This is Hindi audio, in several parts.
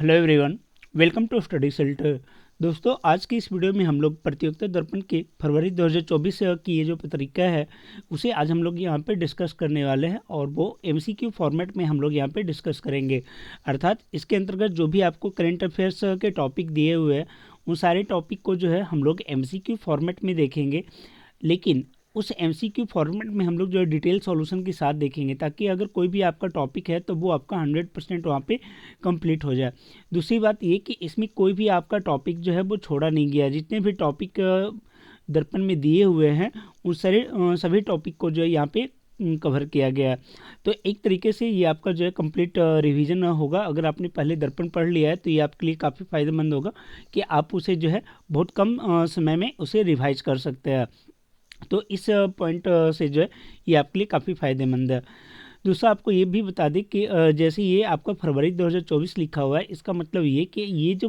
Hello everyone, welcome to study shelter. दोस्तों, आज की इस वीडियो में हम लोग प्रतियोगिता दर्पण के फरवरी 2024 की ये जो पत्रिका है उसे आज हम लोग यहाँ पे डिस्कस करने वाले हैं और वो एमसीक्यू फॉर्मेट में हम लोग यहाँ पे डिस्कस करेंगे। अर्थात इसके अंतर्गत जो भी आपको करंट अफेयर्स के टॉपिक दिए हुए हैं उन सारे टॉपिक को जो है हम लोग एमसीक्यू फॉर्मेट में देखेंगे, लेकिन उस एमसीक्यू फॉर्मेट में हम लोग जो है डिटेल सॉल्यूशन के साथ देखेंगे, ताकि अगर कोई भी आपका टॉपिक है तो वो आपका 100% वहाँ पे कंप्लीट हो जाए। दूसरी बात ये कि इसमें कोई भी आपका टॉपिक जो है वो छोड़ा नहीं गया। जितने भी टॉपिक दर्पण में दिए हुए हैं उन सभी टॉपिक को जो है यहाँ पे कवर किया गया है। तो एक तरीके से ये आपका जो है कंप्लीट रिवीजन होगा। अगर आपने पहले दर्पण पढ़ लिया है तो ये आपके लिए काफ़ी फ़ायदेमंद होगा कि आप उसे जो है बहुत कम समय में उसे रिवाइज कर सकते हैं। तो इस पॉइंट से जो है ये आपके लिए काफ़ी फ़ायदेमंद है। दूसरा, आपको ये भी बता दें कि जैसे ये आपका फरवरी 2024 लिखा हुआ है, इसका मतलब ये कि ये जो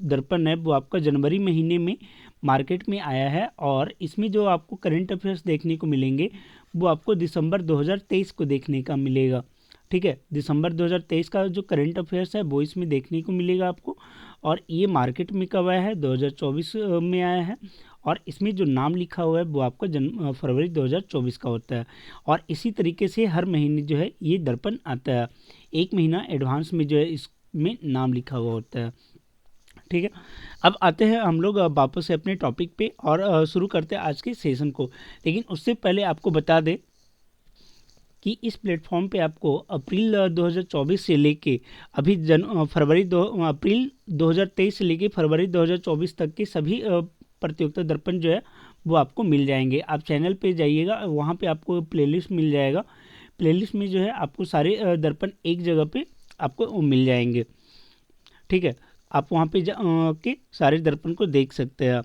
दर्पण है वो आपका जनवरी महीने में मार्केट में आया है और इसमें जो आपको करंट अफेयर्स देखने को मिलेंगे वो आपको दिसंबर 2023 को देखने का मिलेगा। ठीक है, दिसंबर 2023 का जो करंट अफेयर्स है वो इसमें देखने को मिलेगा आपको। और ये मार्केट में कब आया है? 2024 में आया है। और इसमें जो नाम लिखा हुआ है वो आपका फरवरी 2024 का होता है। और इसी तरीके से हर महीने जो है ये दर्पण आता है, एक महीना एडवांस में जो है इसमें नाम लिखा हुआ होता है। ठीक है, अब आते हैं हम लोग वापस से अपने टॉपिक पे और शुरू करते हैं आज के सेशन को। लेकिन उससे पहले आपको बता दें कि इस प्लेटफॉर्म पे आपको अप्रैल 2024 से लेके अभी अप्रैल 2023 से लेके फरवरी 2024 तक के सभी प्रतियोगिता दर्पण जो है वो आपको मिल जाएंगे। आप चैनल पे जाइएगा, वहाँ पे आपको प्लेलिस्ट मिल जाएगा। प्लेलिस्ट में जो है आपको सारे दर्पण एक जगह पे आपको मिल जाएंगे। ठीक है, आप वहाँ पे के सारे दर्पण को देख सकते हैं।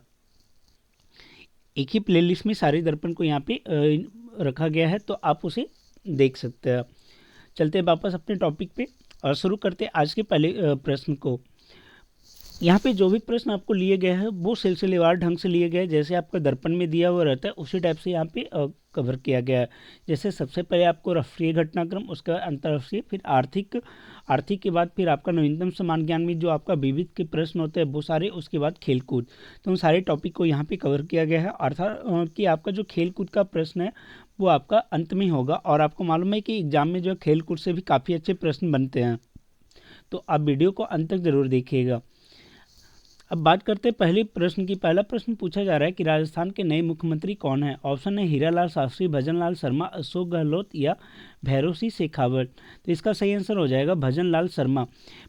एक ही प्लेलिस्ट में सारे दर्पण को यहाँ पे रखा गया है, तो आप उसे देख सकते हैं। चलते हैं वापस अपने टॉपिक पे और शुरू करते हैं आज के पहले प्रश्न को। यहाँ पे जो भी प्रश्न आपको लिए गए हैं वो सिलसिलेवार ढंग से लिए गए, जैसे आपका दर्पण में दिया हुआ रहता है उसी टाइप से यहाँ पे कवर किया गया है। जैसे सबसे पहले आपको राष्ट्रीय घटनाक्रम, उसके बाद अंतर्राष्ट्रीय, फिर आर्थिक के बाद फिर आपका नवीनतम समान ज्ञान में जो आपका विविध के प्रश्न होते हैं वो सारे, उसके बाद खेलकूद। तो उन सारे टॉपिक को यहाँ पे कवर किया गया है। अर्थात कि आपका जो खेलकूद का प्रश्न है वो आपका अंत में होगा। और आपको मालूम है कि एग्जाम में जो है खेलकूद से भी काफ़ी अच्छे प्रश्न बनते हैं, तो आप वीडियो को अंत तक जरूर देखिएगा। अब बात करते हैं पहले प्रश्न की। पहला प्रश्न पूछा जा रहा है कि राजस्थान के नए मुख्यमंत्री कौन है? ऑप्शन है हीरालाल शास्त्री, भजनलाल शर्मा, अशोक गहलोत या भैरों सिंह शेखावत। तो इसका सही आंसर हो जाएगा भजनलाल शर्मा।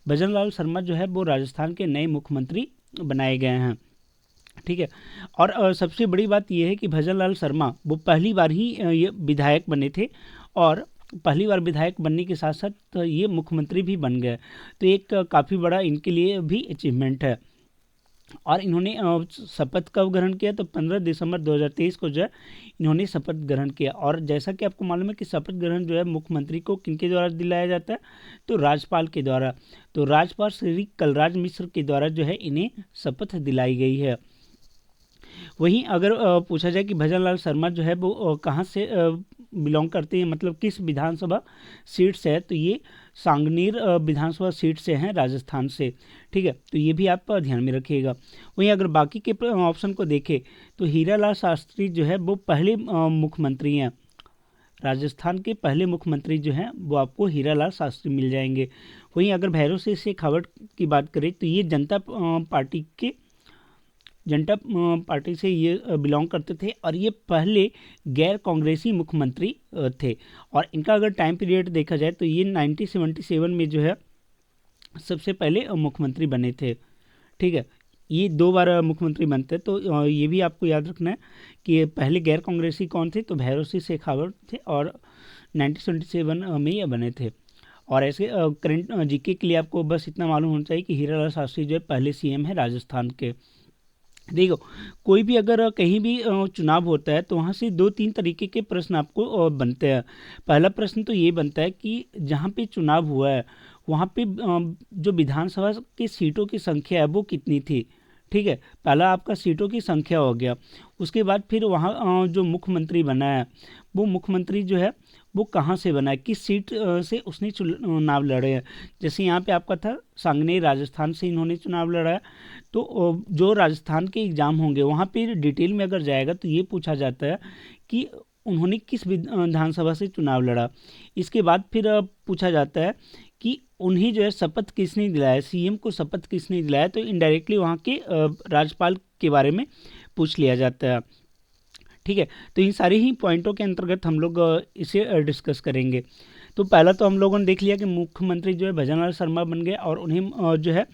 भजनलाल शर्मा जो है वो राजस्थान के नए मुख्यमंत्री बनाए गए हैं। ठीक है, और सबसे बड़ी बात यह है कि भजनलाल शर्मा वो पहली बार ही ये विधायक बने थे और पहली बार विधायक बनने के साथ साथ ये मुख्यमंत्री भी बन गए। तो एक काफ़ी बड़ा इनके लिए भी अचीवमेंट है। और इन्होंने शपथ कब ग्रहण किया? तो 15 दिसंबर 2023 को जो है इन्होंने शपथ ग्रहण किया। और जैसा कि आपको मालूम है कि शपथ ग्रहण जो है मुख्यमंत्री को किनके द्वारा दिलाया जाता है? तो राज्यपाल के द्वारा। तो राज्यपाल श्री कलराज मिश्र के द्वारा जो है इन्हें शपथ दिलाई गई है। वहीं अगर पूछा जाए कि भजनलाल शर्मा जो है वो कहाँ से बिलोंग करते हैं, मतलब किस विधानसभा सीट से है, तो ये सांगनेर विधानसभा सीट से हैं, राजस्थान से। ठीक है, तो ये भी आप ध्यान में रखिएगा। वहीं अगर बाकी के ऑप्शन को देखें तो हीरालाल शास्त्री जो है वो पहले मुख्यमंत्री हैं। राजस्थान के पहले मुख्यमंत्री जो हैं वो आपको हीरालाल शास्त्री मिल जाएंगे। वहीं अगर भैरों सिंह शेखावत की बात करें तो ये जनता पार्टी से ये बिलोंग करते थे और ये पहले गैर कांग्रेसी मुख्यमंत्री थे। और इनका अगर टाइम पीरियड देखा जाए तो ये 1977 में जो है सबसे पहले मुख्यमंत्री बने थे। ठीक है, ये 2 बार मुख्यमंत्री बनते, तो ये भी आपको याद रखना है कि पहले गैर कांग्रेसी कौन थे? तो भैरों सिंह शेखावत थे और 1977 में ये बने थे। और ऐसे करंट जीके के लिए आपको बस इतना मालूम होना चाहिए कि हीरालाल शास्त्री जो है पहले सीएम है राजस्थान के। देखो, कोई भी अगर कहीं भी चुनाव होता है तो वहाँ से 2-3 तरीके के प्रश्न आपको बनते हैं। पहला प्रश्न तो ये बनता है कि जहाँ पे चुनाव हुआ है वहाँ पे जो विधानसभा की सीटों की संख्या है वो कितनी थी। ठीक है, पहला आपका सीटों की संख्या हो गया। उसके बाद फिर वहाँ जो मुख्यमंत्री बना है वो मुख्यमंत्री जो है वो कहाँ से बना है, किस सीट से उसने चुनाव लड़े हैं। जैसे यहाँ पे आपका था सांगनेर, राजस्थान से इन्होंने चुनाव लड़ा है। तो जो राजस्थान के एग्ज़ाम होंगे वहाँ पे डिटेल में अगर जाएगा तो ये पूछा जाता है कि उन्होंने किस विधानसभा से चुनाव लड़ा। इसके बाद फिर पूछा जाता है कि उन्हें जो है शपथ किसने दिलाया, सीएम को शपथ किसने दिलाया। तो इनडायरेक्टली वहाँ के राज्यपाल के बारे में पूछ लिया जाता है। ठीक है, तो इन सारे ही पॉइंटों के अंतर्गत हम लोग इसे डिस्कस करेंगे। तो पहला तो हम लोगों ने देख लिया कि मुख्यमंत्री जो है भजनलाल शर्मा बन गए और उन्हें जो है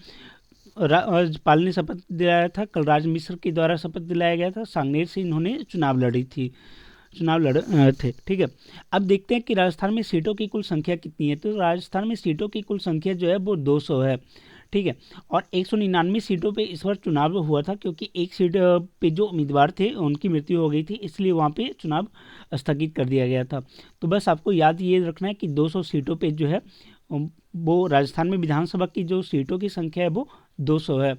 राज्यपाल ने शपथ दिलाया था। कलराज मिश्र के द्वारा शपथ दिलाया गया था। सांगनेर से इन्होंने चुनाव लड़े थे। ठीक है, अब देखते हैं कि राजस्थान में सीटों की कुल संख्या कितनी है। तो राजस्थान में सीटों की कुल संख्या जो है वो 200 है। ठीक है, और 199 सीटों पे इस बार चुनाव हुआ था, क्योंकि एक सीट पे जो उम्मीदवार थे उनकी मृत्यु हो गई थी, इसलिए वहाँ पे चुनाव स्थगित कर दिया गया था। तो बस आपको याद ये रखना है कि 200 सीटों पे जो है वो राजस्थान में विधानसभा की जो सीटों की संख्या है वो 200 है।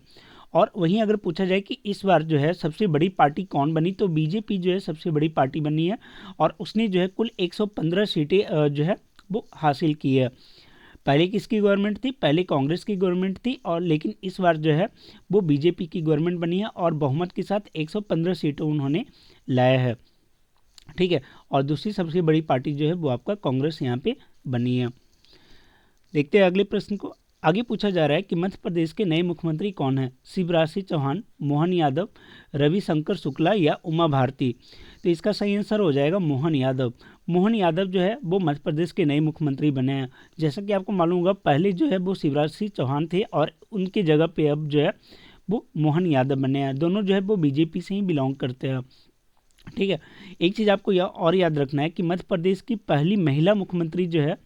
और वहीं अगर पूछा जाए कि इस बार जो है सबसे बड़ी पार्टी कौन बनी, तो बीजेपी जो है सबसे बड़ी पार्टी बनी है और उसने जो है कुल 115 सीटें जो है वो हासिल की है। पहले किसकी गवर्नमेंट थी, पहले कांग्रेस की गवर्नमेंट थी, और लेकिन इस बार जो है वो बीजेपी की गवर्नमेंट बनी है और बहुमत के साथ 115 सीटें उन्होंने लाया है। ठीक है, और दूसरी सबसे बड़ी पार्टी जो है वो आपका कांग्रेस यहाँ पे बनी है। देखते हैं अगले प्रश्न को। आगे पूछा जा रहा है कि मध्य प्रदेश के नए मुख्यमंत्री कौन हैं, शिवराज सिंह चौहान, मोहन यादव, रविशंकर शुक्ला या उमा भारती। तो इसका सही आंसर हो जाएगा मोहन यादव। मोहन यादव जो है वो मध्य प्रदेश के नए मुख्यमंत्री बने हैं। जैसा कि आपको मालूम होगा पहले जो है वो शिवराज सिंह चौहान थे और उनकी जगह पे अब जो है वो मोहन यादव बने हैं। दोनों जो है वो बीजेपी से ही बिलोंग करते हैं। ठीक है, एक चीज़ आपको और याद रखना है कि मध्य प्रदेश की पहली महिला मुख्यमंत्री जो है,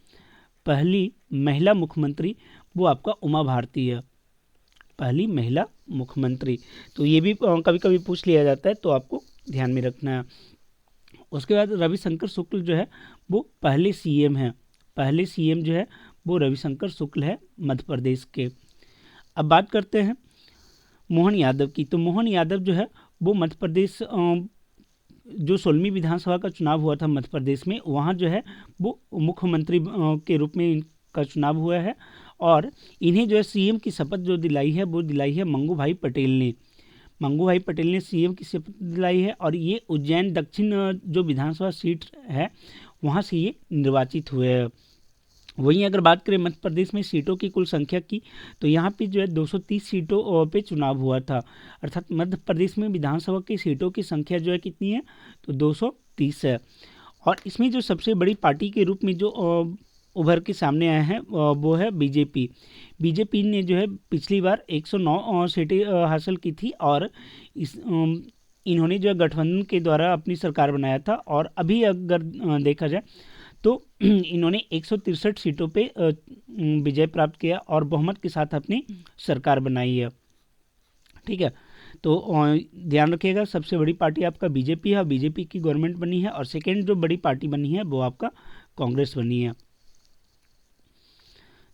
पहली महिला मुख्यमंत्री वो आपका उमा भारती है, पहली महिला मुख्यमंत्री। तो ये भी कभी कभी पूछ लिया जाता है, तो आपको ध्यान में रखना है। उसके बाद रविशंकर शुक्ल जो है वो पहले सीएम हैं, पहले सीएम जो है वो रविशंकर शुक्ल है मध्य प्रदेश के। अब बात करते हैं मोहन यादव की। तो मोहन यादव जो है वो मध्य प्रदेश जो 16वीं विधानसभा का चुनाव हुआ था मध्य प्रदेश में, वहाँ जो है वो मुख्यमंत्री के रूप में इनका चुनाव हुआ है और इन्हें जो है सीएम की शपथ जो दिलाई है वो दिलाई है मंगू भाई पटेल ने। मंगू भाई पटेल ने सीएम की शपथ दिलाई है और ये उज्जैन दक्षिण जो विधानसभा सीट है वहाँ से ये निर्वाचित हुए हैं। वहीं अगर बात करें मध्य प्रदेश में सीटों की कुल संख्या की, तो यहाँ पे जो है 230 सीटों पे चुनाव हुआ था। अर्थात मध्य प्रदेश में विधानसभा की सीटों की संख्या जो है कितनी है, तो 230 है। और इसमें जो सबसे बड़ी पार्टी के रूप में जो उभर के सामने आए हैं वो है बीजेपी। बीजेपी ने जो है पिछली बार 109 सीटें हासिल की थी और इन्होंने जो है गठबंधन के द्वारा अपनी सरकार बनाया था। और अभी अगर देखा जाए तो इन्होंने 163 सीटों पे विजय प्राप्त किया और बहुमत के साथ अपनी सरकार बनाई है। ठीक है, तो ध्यान रखिएगा सबसे बड़ी पार्टी आपका बीजेपी है, बीजेपी की गवर्नमेंट बनी है। और सेकेंड जो बड़ी पार्टी बनी है वो आपका कांग्रेस बनी है।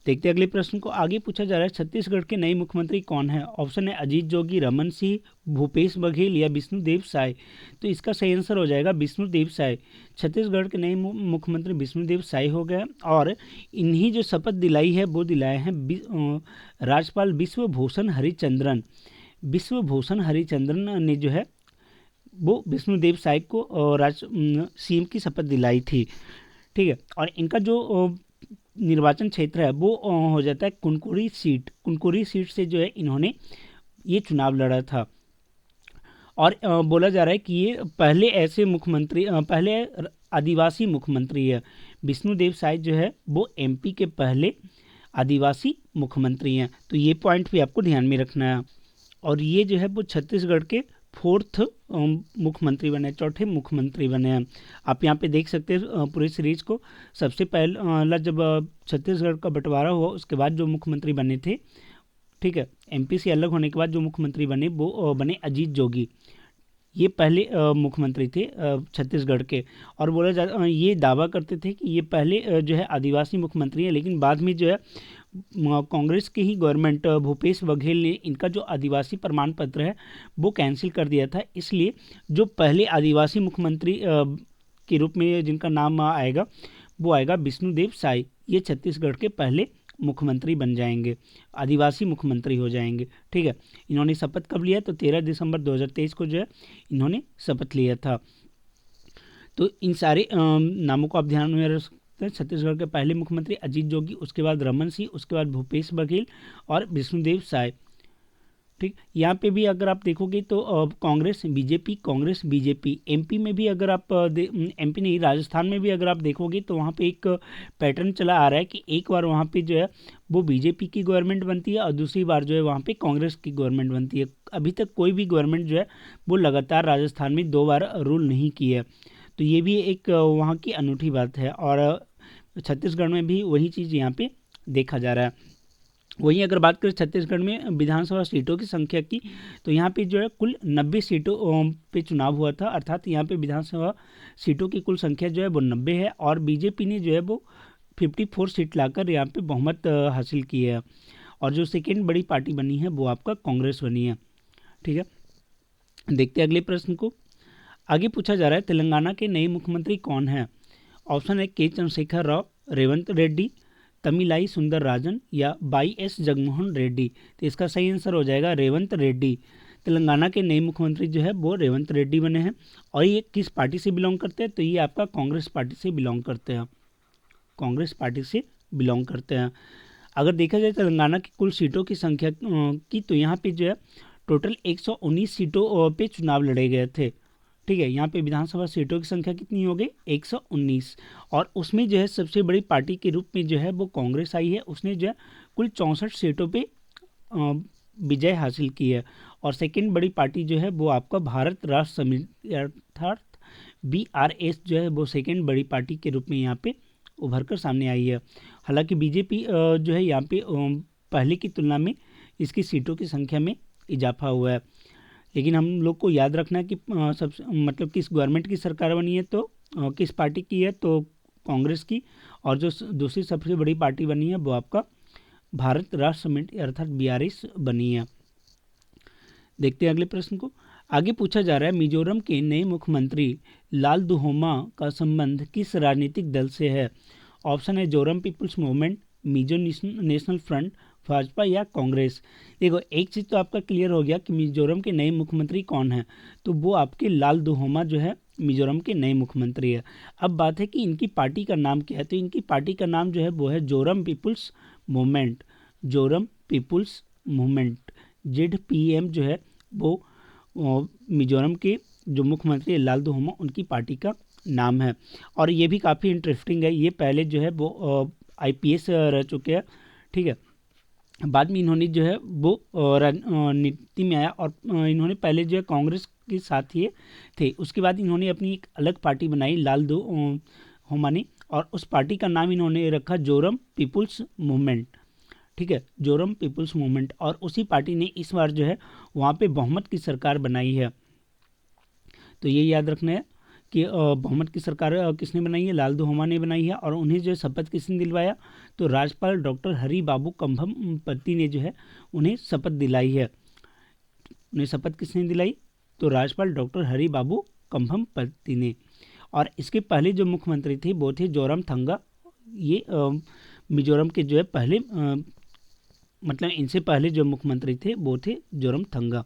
देखते अगले प्रश्न को। आगे पूछा जा रहा है छत्तीसगढ़ के नए मुख्यमंत्री कौन है। ऑप्शन है अजीत जोगी, रमन सिंह, भूपेश बघेल या विष्णुदेव साय। तो इसका सही आंसर हो जाएगा विष्णुदेव साय। छत्तीसगढ़ के नए मुख्यमंत्री विष्णुदेव साय हो गए और इन्हीं जो शपथ दिलाई है वो दिलाए हैं राज्यपाल विश्वभूषण हरिचंद्रन। विश्वभूषण हरिचंद्रन ने जो है वो विष्णुदेव साय को सीएम की शपथ दिलाई थी। ठीक है, और इनका जो निर्वाचन क्षेत्र है वो हो जाता है कुनकुरी सीट। कुनकुरी सीट से जो है इन्होंने ये चुनाव लड़ा था और बोला जा रहा है कि ये पहले ऐसे मुख्यमंत्री, पहले आदिवासी मुख्यमंत्री है। विष्णुदेव साय जो है वो एमपी के पहले आदिवासी मुख्यमंत्री हैं। तो ये पॉइंट भी आपको ध्यान में रखना है। और ये जो है वो छत्तीसगढ़ के 4th मुख्यमंत्री बने, चौथे मुख्यमंत्री बने हैं। आप यहाँ पे देख सकते हैं पूरे सीरीज को। सबसे पहला जब छत्तीसगढ़ का बंटवारा हुआ उसके बाद जो मुख्यमंत्री बने थे, ठीक है, एमपी से अलग होने के बाद जो मुख्यमंत्री बने वो बने अजीत जोगी। ये पहले मुख्यमंत्री थे छत्तीसगढ़ के और ये दावा करते थे कि ये पहले जो है आदिवासी मुख्यमंत्री हैं। लेकिन बाद में जो है कांग्रेस की ही गवर्नमेंट भूपेश बघेल ने इनका जो आदिवासी प्रमाण पत्र है वो कैंसिल कर दिया था। इसलिए जो पहले आदिवासी मुख्यमंत्री के रूप में जिनका नाम आएगा वो आएगा विष्णुदेव साय। ये छत्तीसगढ़ के पहले मुख्यमंत्री बन जाएंगे, आदिवासी मुख्यमंत्री हो जाएंगे। ठीक है, इन्होंने शपथ कब लिया? तो 13 दिसंबर 2023 को जो है इन्होंने शपथ लिया था। तो इन सारे नामों को आप ध्यान में रख सकते हैं। छत्तीसगढ़ के पहले मुख्यमंत्री अजीत जोगी, उसके बाद रमन सिंह, उसके बाद भूपेश बघेल और विष्णुदेव साय। ठीक, यहाँ पे भी अगर आप देखोगे तो कांग्रेस बीजेपी, एमपी में भी अगर आप एमपी नहीं, राजस्थान में भी अगर आप देखोगे तो वहाँ पे एक पैटर्न चला आ रहा है कि एक बार वहाँ पे जो है वो बीजेपी की गवर्नमेंट बनती है और दूसरी बार जो है वहाँ पे कांग्रेस की गवर्नमेंट बनती है। अभी तक कोई भी गवर्नमेंट जो है वो लगातार राजस्थान में 2 बार रूल नहीं की है। तो ये भी एक वहाँ की अनूठी बात है और छत्तीसगढ़ में भी वही चीज़ यहाँ पे देखा जा रहा है। वहीं अगर बात करें छत्तीसगढ़ में विधानसभा सीटों की संख्या की, तो यहाँ पे जो है कुल 90 सीटों पे चुनाव हुआ था, अर्थात यहाँ पे विधानसभा सीटों की कुल संख्या जो है वो 90 है और बीजेपी ने जो है वो 54 सीट लाकर यहाँ पे बहुमत हासिल की है। और जो सेकेंड बड़ी पार्टी बनी है वो आपका कांग्रेस बनी है। ठीक है, देखते हैं अगले प्रश्न को। आगे पूछा जा रहा है तेलंगाना के नए मुख्यमंत्री कौन है? ऑप्शन है के चंद्रशेखर राव, रेवंत रेड्डी, तमिलाई सुंदर राजन या वाई एस जगनमोहन रेड्डी। तो इसका सही आंसर हो जाएगा रेवंत रेड्डी। तेलंगाना के नए मुख्यमंत्री जो है वो रेवंत रेड्डी बने हैं। और ये किस पार्टी से बिलोंग करते हैं? तो ये आपका कांग्रेस पार्टी से बिलोंग करते हैं, कांग्रेस पार्टी से बिलोंग करते हैं। अगर देखा जाए तेलंगाना की कुल सीटों की संख्या की, तो यहाँ पे जो है टोटल 119 सीटों पे चुनाव लड़े गए थे। ठीक है, यहाँ पे विधानसभा सीटों की संख्या कितनी हो गई? 119। और उसमें जो है सबसे बड़ी पार्टी के रूप में जो है वो कांग्रेस आई है, उसने जो है कुल 64 सीटों पे विजय हासिल की है। और सेकंड बड़ी पार्टी जो है वो आपका भारत राष्ट्र समिति अर्थात BRS जो है वो सेकंड बड़ी पार्टी के रूप में यहाँ पे उभर कर सामने आई है। हालांकि बीजेपी जो है यहाँ पे पहले की तुलना में इसकी सीटों की संख्या में इजाफा हुआ है। लेकिन हम लोग को याद रखना है कि मतलब किस गवर्नमेंट की सरकार बनी है, तो किस पार्टी की है, तो कांग्रेस की। और जो दूसरी सबसे बड़ी पार्टी बनी है वो आपका भारत राष्ट्र समिति अर्थात BRS बनी है। देखते हैं अगले प्रश्न को। आगे पूछा जा रहा है मिजोरम के नए मुख्यमंत्री लाल दुहोमा का संबंध किस राजनीतिक दल से है? ऑप्शन है Zoram people's movement, Mizo national front, Bhajpa या कांग्रेस। देखो, एक चीज़ तो आपका क्लियर हो गया कि मिजोरम के नए मुख्यमंत्री कौन है, तो वो आपके लाल दुहोमा जो है मिजोरम के नए मुख्यमंत्री है। अब बात है कि इनकी पार्टी का नाम क्या है, तो इनकी पार्टी का नाम जो है वो है Zoram people's movement, Zoram people's movement, ZPM जो है वो मिजोरम के जो मुख्यमंत्री है लाल दुहोमा उनकी पार्टी का नाम है। और ये भी काफ़ी इंटरेस्टिंग है, ये पहले जो है वो IPS रह चुके हैं। ठीक है, बाद में इन्होंने जो है वो राजनीति में आया और इन्होंने पहले जो है कांग्रेस के साथ ही थे, उसके बाद इन्होंने अपनी एक अलग पार्टी बनाई लाल दुहोमा ने, और उस पार्टी का नाम इन्होंने रखा जोरम पीपुल्स मूवमेंट। ठीक है, जोरम पीपुल्स मूवमेंट। और उसी पार्टी ने इस बार जो है वहाँ पे बहुमत की सरकार बनाई है। तो ये याद रखना है कि बहुमत की सरकार किसने बनाई है? लाल दुहोमा ने बनाई है। और उन्हें जो शपथ किसने दिलवाया? तो राज्यपाल डॉक्टर हरि बाबू कंभमपति ने जो है उन्हें शपथ दिलाई है। उन्हें शपथ किसने दिलाई? तो राज्यपाल डॉक्टर हरि बाबू कंभमपति ने। और इसके पहले जो मुख्यमंत्री थे वो थे जोरामथंगा। ये मिजोरम के जो है पहले मतलब इनसे पहले जो मुख्यमंत्री थे वो थे जोरामथंगा।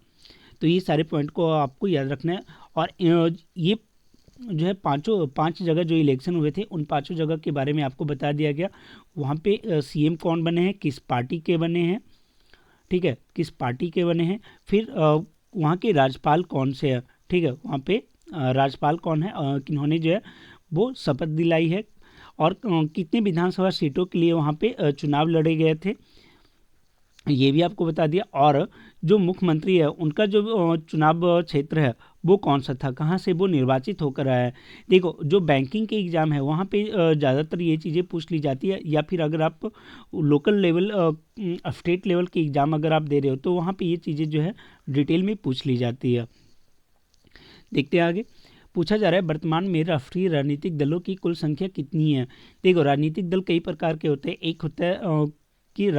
तो ये सारे पॉइंट को आपको याद रखना है। और ये जो है पांच जगह जो इलेक्शन हुए थे उन पांचों जगह के बारे में आपको बता दिया गया। वहाँ पे CM कौन बने हैं, किस पार्टी के बने हैं, ठीक है, किस पार्टी के बने हैं, फिर वहाँ के राज्यपाल कौन से हैं, ठीक है, वहाँ पे राज्यपाल कौन है, किन्होंने जो है वो शपथ दिलाई है, और कितने विधानसभा सीटों के लिए वहाँ पे चुनाव लड़े गए थे ये भी आपको बता दिया। और जो मुख्यमंत्री है उनका जो चुनाव क्षेत्र है वो कौन सा था, कहाँ से वो निर्वाचित होकर आया है। देखो, जो बैंकिंग के एग्ज़ाम है वहाँ पे ज़्यादातर ये चीज़ें पूछ ली जाती है, या फिर अगर आप लोकल लेवल स्टेट लेवल के एग्ज़ाम अगर आप दे रहे हो तो वहाँ पे ये चीज़ें जो है डिटेल में पूछ ली जाती है। देखते हैं आगे। पूछा जा रहा है वर्तमान में राष्ट्रीय राजनीतिक दलों की कुल संख्या कितनी है। देखो, राजनीतिक दल कई प्रकार के होते हैं। एक होता है कि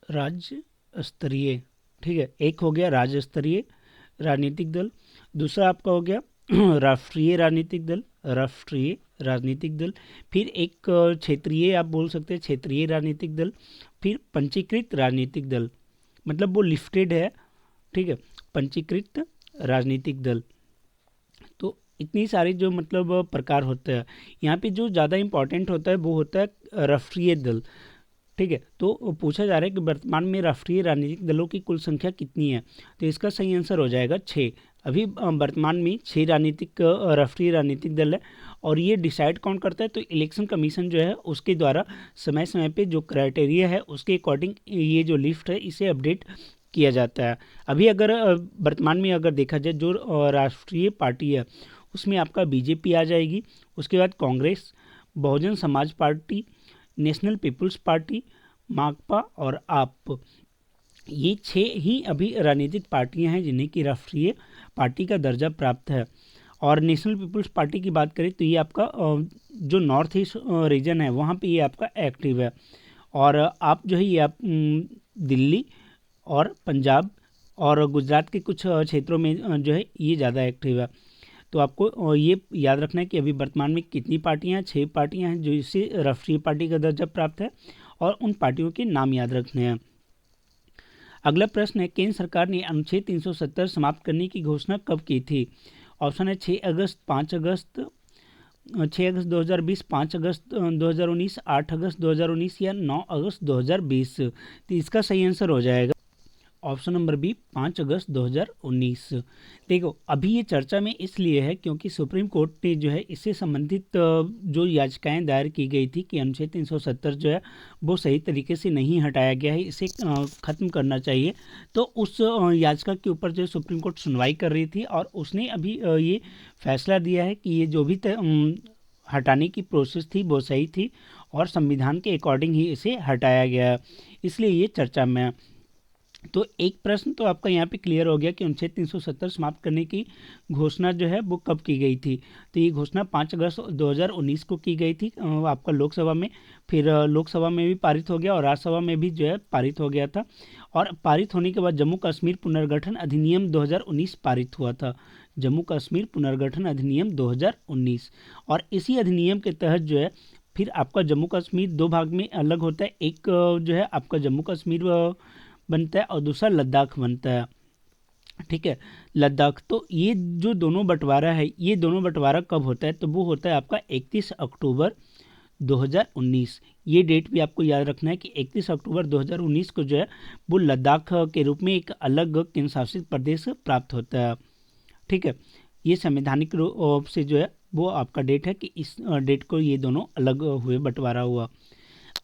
राज्य स्तरीय, ठीक है, एक हो गया राज्य स्तरीय राजनीतिक दल, दूसरा आपका हो गया राष्ट्रीय राजनीतिक दल, राष्ट्रीय राजनीतिक दल, फिर एक क्षेत्रीय, आप बोल सकते हैं क्षेत्रीय राजनीतिक दल, फिर पंजीकृत राजनीतिक दल, मतलब वो लिस्टेड है, ठीक है, पंजीकृत राजनीतिक दल। तो इतनी सारी जो मतलब प्रकार होते हैं, यहाँ पे जो ज़्यादा इम्पोर्टेंट होता है वो होता है राष्ट्रीय दल, ठीक है। तो पूछा जा रहा है कि वर्तमान में राष्ट्रीय राजनीतिक दलों की कुल संख्या कितनी है, तो इसका सही आंसर हो जाएगा 6। अभी वर्तमान में 6 राष्ट्रीय राजनीतिक दल है, और ये डिसाइड कौन करता है, तो इलेक्शन कमीशन जो है उसके द्वारा समय समय पे जो क्राइटेरिया है उसके अकॉर्डिंग ये जो लिस्ट है इसे अपडेट किया जाता है। अभी अगर वर्तमान में अगर देखा जाए जो राष्ट्रीय पार्टी है उसमें आपका बीजेपी आ जाएगी, उसके बाद Congress, Bahujan Samaj party, national people's party, माकपा और आप, ये 6 ही अभी राजनीतिक पार्टियां हैं जिन्हें की राष्ट्रीय पार्टी का दर्जा प्राप्त है। और नेशनल पीपुल्स पार्टी की बात करें तो ये आपका जो नॉर्थ ईस्ट रीजन है वहाँ पे ये आपका एक्टिव है, और आप जो है ये आप दिल्ली और पंजाब और गुजरात के कुछ क्षेत्रों में जो है ये ज़्यादा एक्टिव है। तो आपको ये याद रखना है कि अभी वर्तमान में कितनी पार्टियां हैं, 6 पार्टियां हैं जो इससे राष्ट्रीय पार्टी का दर्जा प्राप्त है, और उन पार्टियों के नाम याद रखने हैं। अगला प्रश्न है, केंद्र सरकार ने अनुच्छेद 370 समाप्त करने की घोषणा कब की थी? ऑप्शन है 6 अगस्त, 5 अगस्त, 6 अगस्त 2020, 5 अगस्त 2019, 8 अगस्त 2019 या 9 अगस्त 2020। तो इसका सही आंसर हो जाएगा ऑप्शन नंबर बी, 5 अगस्त 2019। देखो अभी ये चर्चा में इसलिए है क्योंकि सुप्रीम कोर्ट ने जो है इससे संबंधित जो याचिकाएं दायर की गई थी कि अनुच्छेद 370 जो है वो सही तरीके से नहीं हटाया गया है, इसे ख़त्म करना चाहिए। तो उस याचिका के ऊपर जो सुप्रीम कोर्ट सुनवाई कर रही थी, और उसने अभी ये फैसला दिया है कि ये जो भी हटाने की प्रोसेस थी वो सही थी, और संविधान के अकॉर्डिंग ही इसे हटाया गया, इसलिए ये चर्चा में है। तो एक प्रश्न तो आपका यहाँ पे क्लियर हो गया कि अनुच्छेद 370 समाप्त करने की घोषणा जो है वो कब की गई थी। तो ये घोषणा 5 अगस्त 2019 को की गई थी आपका लोकसभा में, फिर लोकसभा में भी पारित हो गया और राज्यसभा में भी जो है पारित हो गया था। और पारित होने के बाद जम्मू कश्मीर पुनर्गठन अधिनियम 2019 पारित हुआ था, जम्मू कश्मीर पुनर्गठन अधिनियम 2019। और इसी अधिनियम के तहत जो है फिर आपका जम्मू कश्मीर 2 भाग में अलग होता है, एक जो है आपका जम्मू कश्मीर बनता है और दूसरा लद्दाख बनता है, ठीक है, लद्दाख। तो ये जो दोनों बंटवारा है, ये दोनों बंटवारा कब होता है, तो वो होता है आपका 31 अक्टूबर 2019। ये डेट भी आपको याद रखना है कि 31 अक्टूबर 2019 को जो है वो लद्दाख के रूप में एक अलग केंद्र शासित प्रदेश प्राप्त होता है, ठीक है। ये संवैधानिक रूप से जो है वो आपका डेट है कि इस डेट को ये दोनों अलग हुए, बंटवारा हुआ।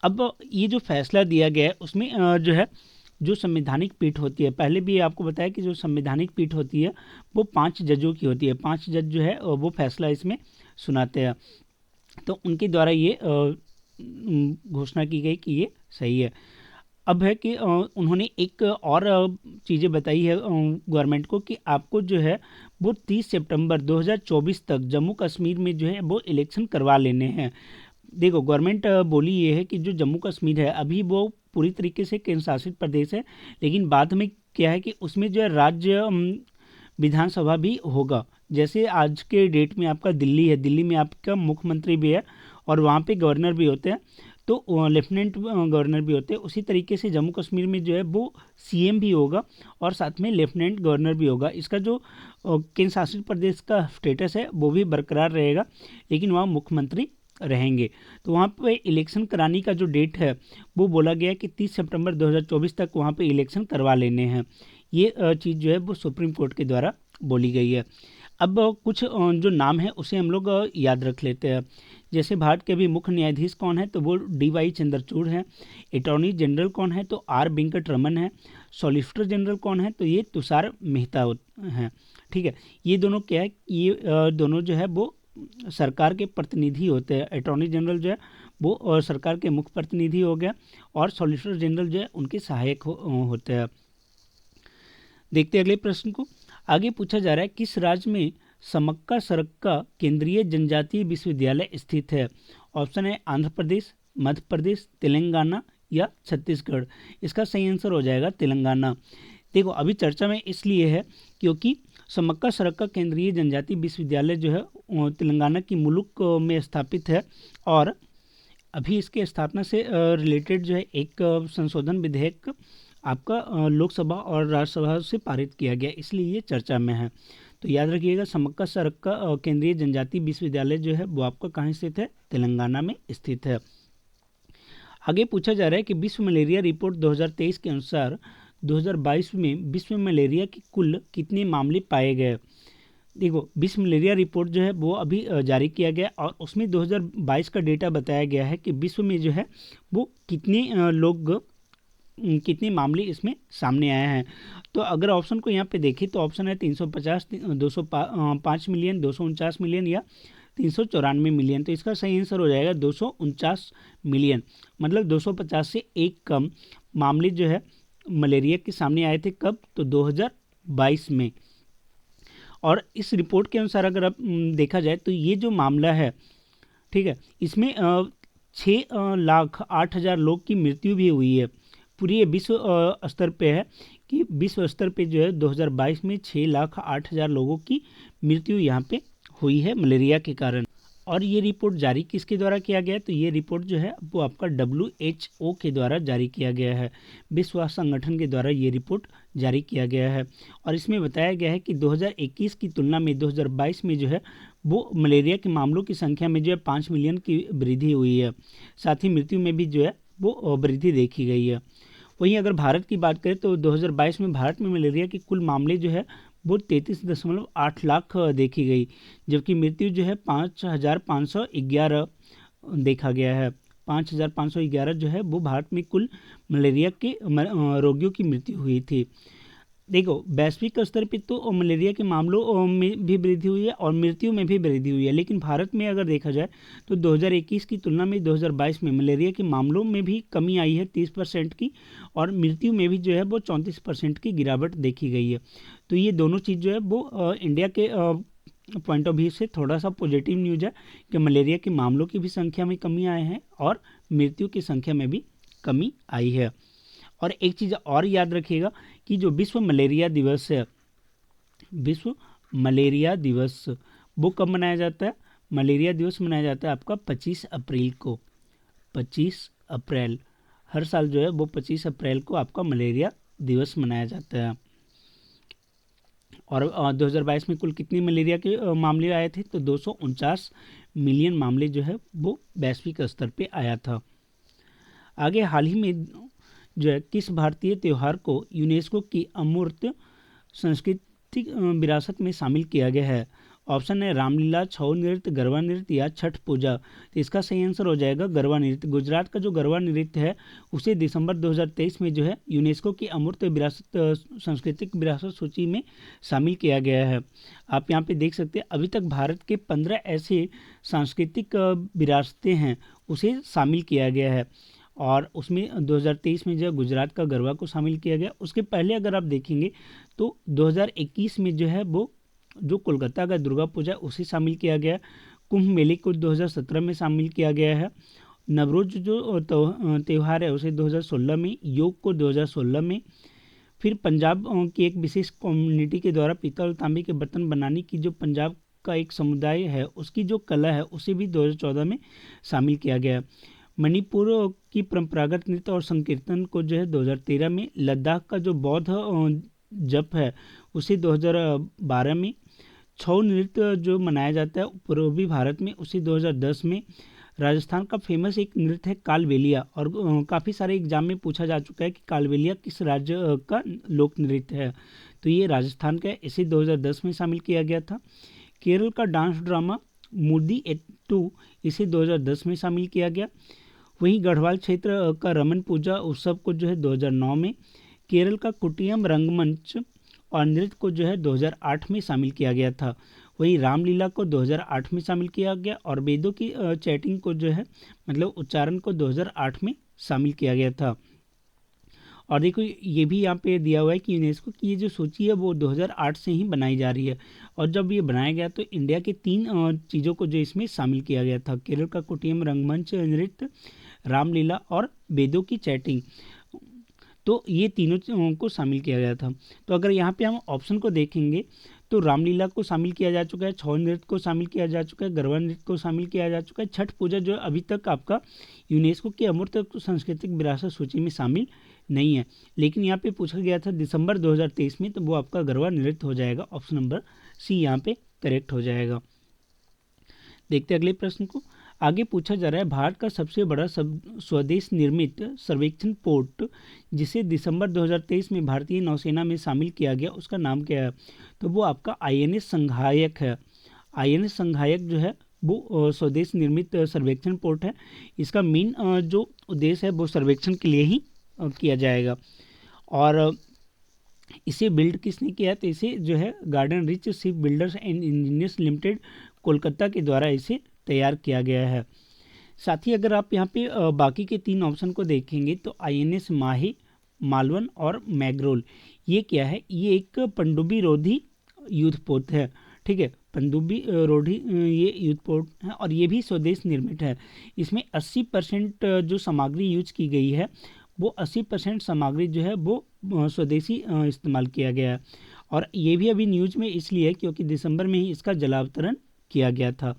अब ये जो फैसला दिया गया है उसमें जो है जो संवैधानिक पीठ होती है, पहले भी आपको बताया कि जो संवैधानिक पीठ होती है वो 5 जजों की होती है, 5 जज जो है वो फैसला इसमें सुनाते हैं। तो उनके द्वारा ये घोषणा की गई कि ये सही है। अब है कि उन्होंने एक और चीज़ें बताई है गवर्नमेंट को कि आपको जो है वो 30 सितंबर 2024 तक जम्मू कश्मीर में जो है वो इलेक्शन करवा लेने हैं। देखो गवर्नमेंट बोली ये है कि जो जम्मू कश्मीर है अभी वो पूरी तरीके से केंद्र शासित प्रदेश है, लेकिन बाद में क्या है कि उसमें जो है राज्य विधानसभा भी होगा। जैसे आज के डेट में आपका दिल्ली है, दिल्ली में आपका मुख्यमंत्री भी है और वहाँ पे गवर्नर भी होते हैं, तो लेफ्टिनेंट गवर्नर भी होते हैं। उसी तरीके से जम्मू कश्मीर में जो है वो सीएम भी होगा और साथ में लेफ्टिनेंट गवर्नर भी होगा। इसका जो केंद्र शासित प्रदेश का स्टेटस है वो भी बरकरार रहेगा, लेकिन वहाँ मुख्यमंत्री रहेंगे। तो वहाँ पे इलेक्शन कराने का जो डेट है वो बोला गया कि 30 सितंबर 2024 तक वहाँ पे इलेक्शन करवा लेने हैं। ये चीज़ जो है वो सुप्रीम कोर्ट के द्वारा बोली गई है। अब कुछ जो नाम है उसे हम लोग याद रख लेते हैं। जैसे भारत के अभी मुख्य न्यायाधीश कौन है, तो वो DY चंद्रचूड़ हैं। अटॉर्नी जनरल कौन है, तो R वेंकट रमन है। सॉलिसिटर जनरल कौन है, तो ये तुषार मेहता हैं, ठीक है। ये दोनों क्या है, ये दोनों जो है वो सरकार के प्रतिनिधि होते हैं। अटॉर्नी जनरल जो है वो सरकार के मुख्य प्रतिनिधि हो गया, और सॉलिसिटर जनरल जो है उनके सहायक होते हैं। देखते हैं अगले प्रश्न को। आगे पूछा जा रहा है किस राज्य में समक्का सरक्का केंद्रीय जनजातीय विश्वविद्यालय स्थित है। ऑप्शन है आंध्र प्रदेश, मध्य प्रदेश, तेलंगाना या छत्तीसगढ़। इसका सही आंसर हो जाएगा तेलंगाना। देखो अभी चर्चा में इसलिए है क्योंकि समक्का सरक्का केंद्रीय जनजातीय विश्वविद्यालय जो है तेलंगाना की मुलुक में स्थापित है और अभी इसके स्थापना से रिलेटेड जो है एक संशोधन विधेयक आपका लोकसभा और राज्यसभा से पारित किया गया, इसलिए ये चर्चा में है। तो याद रखिएगा, समक्का सरक्का केंद्रीय जनजातीय विश्वविद्यालय जो है वो आपका कहाँ स्थित है? तेलंगाना में स्थित है। आगे पूछा जा रहा है कि विश्व मलेरिया रिपोर्ट 2023 के अनुसार 2022 में विश्व में मलेरिया के कुल कितने मामले पाए गए। देखो, विश्व मलेरिया रिपोर्ट जो है वो अभी जारी किया गया और उसमें 2022 का डेटा बताया गया है कि विश्व में जो है वो कितने मामले इसमें सामने आए हैं। तो अगर ऑप्शन को यहाँ पे देखें तो ऑप्शन है 350, 205 मिलियन, 249 मिलियन या 394 मिलियन। तो इसका सही आंसर हो जाएगा 249 मिलियन। मतलब 250 से एक कम मामले जो है मलेरिया के सामने आए थे। कब? तो 2022 में। और इस रिपोर्ट के अनुसार अगर अब देखा जाए तो ये जो मामला है, ठीक है, इसमें 6,08,000 लोग की मृत्यु भी हुई है। पूरी ये विश्व स्तर पे है कि विश्व स्तर पे जो है 2022 में 6,08,000 लोगों की मृत्यु यहाँ पे हुई है मलेरिया के कारण। और ये रिपोर्ट जारी किसके द्वारा किया गया है? तो ये रिपोर्ट जो है वो आपका WHO के द्वारा जारी किया गया है। विश्व स्वास्थ्य संगठन के द्वारा ये रिपोर्ट जारी किया गया है और इसमें बताया गया है कि 2021 की तुलना में 2022 में जो है वो मलेरिया के मामलों की संख्या में जो है 5 मिलियन की वृद्धि हुई है। साथ ही मृत्यु में भी जो है वो वृद्धि देखी गई है। वहीं अगर भारत की बात करें तो 2022 में भारत में मलेरिया के कुल मामले जो है वो 33.8 लाख देखी गई, जबकि मृत्यु जो है 5,511 देखा गया है। 5,511 जो है वो भारत में कुल मलेरिया के रोगियों की मृत्यु हुई थी। देखो, वैश्विक स्तर पे तो मलेरिया के मामलों में भी वृद्धि हुई है और मृत्यु में भी वृद्धि हुई है, लेकिन भारत में अगर देखा जाए तो 2021 की तुलना में 2022 में मलेरिया के मामलों में भी कमी आई है 30% की और मृत्यु में भी जो है वो 34% की गिरावट देखी गई है। तो ये दोनों चीज़ जो है वो इंडिया के पॉइंट ऑफ व्यू से थोड़ा सा पॉजिटिव न्यूज है कि मलेरिया के मामलों की भी संख्या में कमी आई है और मृत्यु की संख्या में भी कमी आई है। और एक चीज़ और याद रखिएगा कि जो विश्व मलेरिया दिवस है, विश्व मलेरिया दिवस वो कब मनाया जाता है? मलेरिया दिवस मनाया जाता है आपका 25 अप्रैल को। 25 अप्रैल हर साल जो है वो 25 अप्रैल को आपका मलेरिया दिवस मनाया जाता है। और 2022 में कुल कितनी मलेरिया के मामले आए थे? तो 249 मिलियन मामले जो है वो वैश्विक स्तर पे आया था। आगे हाल ही में जो है किस भारतीय त्यौहार को यूनेस्को की अमूर्त सांस्कृतिक विरासत में शामिल किया गया है? ऑप्शन है रामलीला, छऊ नृत्य, गरबा नृत्य या छठ पूजा। तो इसका सही आंसर हो जाएगा गरबा नृत्य। गुजरात का जो गरबा नृत्य है उसे दिसंबर 2023 में जो है यूनेस्को की अमूर्त विरासत सांस्कृतिक विरासत सूची में शामिल किया गया है। आप यहाँ पे देख सकते हैं अभी तक भारत के 15 ऐसे सांस्कृतिक विरासतें हैं उसे शामिल किया गया है और उसमें 2023 में जो गुजरात का गरबा को शामिल किया गया। उसके पहले अगर आप देखेंगे तो 2021 में जो है वो जो कोलकाता का दुर्गा पूजा उसे शामिल किया गया। कुंभ मेले को 2017 में शामिल किया गया है। नवरोज जो त्यौहार है उसे 2016 में, योग को 2016 में, फिर पंजाब की एक विशेष कम्युनिटी के द्वारा पीतल और तांबे के बर्तन बनाने की जो पंजाब का एक समुदाय है उसकी जो कला है उसे भी 2014 में शामिल किया गया। मणिपुर की परंपरागत नृत्य और संकीर्तन को जो है 2013 में, लद्दाख का जो बौद्ध जप है उसे 2012 में, छऊ नृत्य जो मनाया जाता है पूर्वी भारत में उसे 2010 में, राजस्थान का फेमस एक नृत्य है कालबेलिया और काफ़ी सारे एग्जाम में पूछा जा चुका है कि कालबेलिया किस राज्य का लोक नृत्य है, तो ये राजस्थान का है, इसे 2010 में शामिल किया गया था। केरल का डांस ड्रामा मुर्दी एट्टू इसे 2010 में शामिल किया गया। वहीं गढ़वाल क्षेत्र का रमन पूजा उत्सव को जो है 2009 में, केरल का कुटियम रंगमंच और नृत्य को जो है 2008 में शामिल किया गया था। वहीं रामलीला को 2008 में शामिल किया गया और वेदों की चैटिंग को जो है मतलब उच्चारण को 2008 में शामिल किया गया था। और देखो ये भी यहाँ पे दिया हुआ है कि यूनेस्को की ये जो सूची है वो 2008 से ही बनाई जा रही है और जब ये बनाया गया तो इंडिया के 3 चीज़ों को जो इसमें शामिल किया गया था, केरल का कुटियम रंगमंच नृत्य, रामलीला और वेदों की चैटिंग, तो ये तीनों को शामिल किया गया था। तो अगर यहाँ पे हम ऑप्शन को देखेंगे तो रामलीला को शामिल किया जा चुका है, छऊ नृत्य को शामिल किया जा चुका है, गरबा नृत्य को शामिल किया जा चुका है। छठ पूजा जो अभी तक आपका यूनेस्को की अमूर्त सांस्कृतिक विरासत सूची में शामिल नहीं है, लेकिन यहाँ पे पूछा गया था दिसंबर 2023 में, तो वो आपका गरबा नृत्य हो जाएगा। ऑप्शन नंबर सी यहाँ पे करेक्ट हो जाएगा। देखते हैं अगले प्रश्न को। आगे पूछा जा रहा है, भारत का सबसे बड़ा स्वदेश निर्मित सर्वेक्षण पोर्ट जिसे दिसंबर 2023 में भारतीय नौसेना में शामिल किया गया, उसका नाम क्या है? तो वो आपका INS संघायक है। INS संघायक जो है वो स्वदेश निर्मित सर्वेक्षण पोर्ट है। इसका मेन जो उद्देश्य है वो सर्वेक्षण के लिए ही किया जाएगा। और इसे बिल्ड किसने किया? तो इसे जो है garden rich ship builders and engineers limited Kolkata के द्वारा इसे तैयार किया गया है। साथ ही अगर आप यहाँ पे बाकी के 3 ऑप्शन को देखेंगे तो INS माही, मालवन और मैग्रोल, ये क्या है? ये एक पनडुब्बी रोधी युद्ध पोत है। ठीक है, पनडुब्बी रोधी ये युद्ध पोत है और ये भी स्वदेश निर्मित है। इसमें 80% जो सामग्री यूज की गई है वो 80% सामग्री जो है वो स्वदेशी इस्तेमाल किया गया है। और ये भी अभी न्यूज में इसलिए है क्योंकि दिसंबर में ही इसका जलावतरण किया गया था।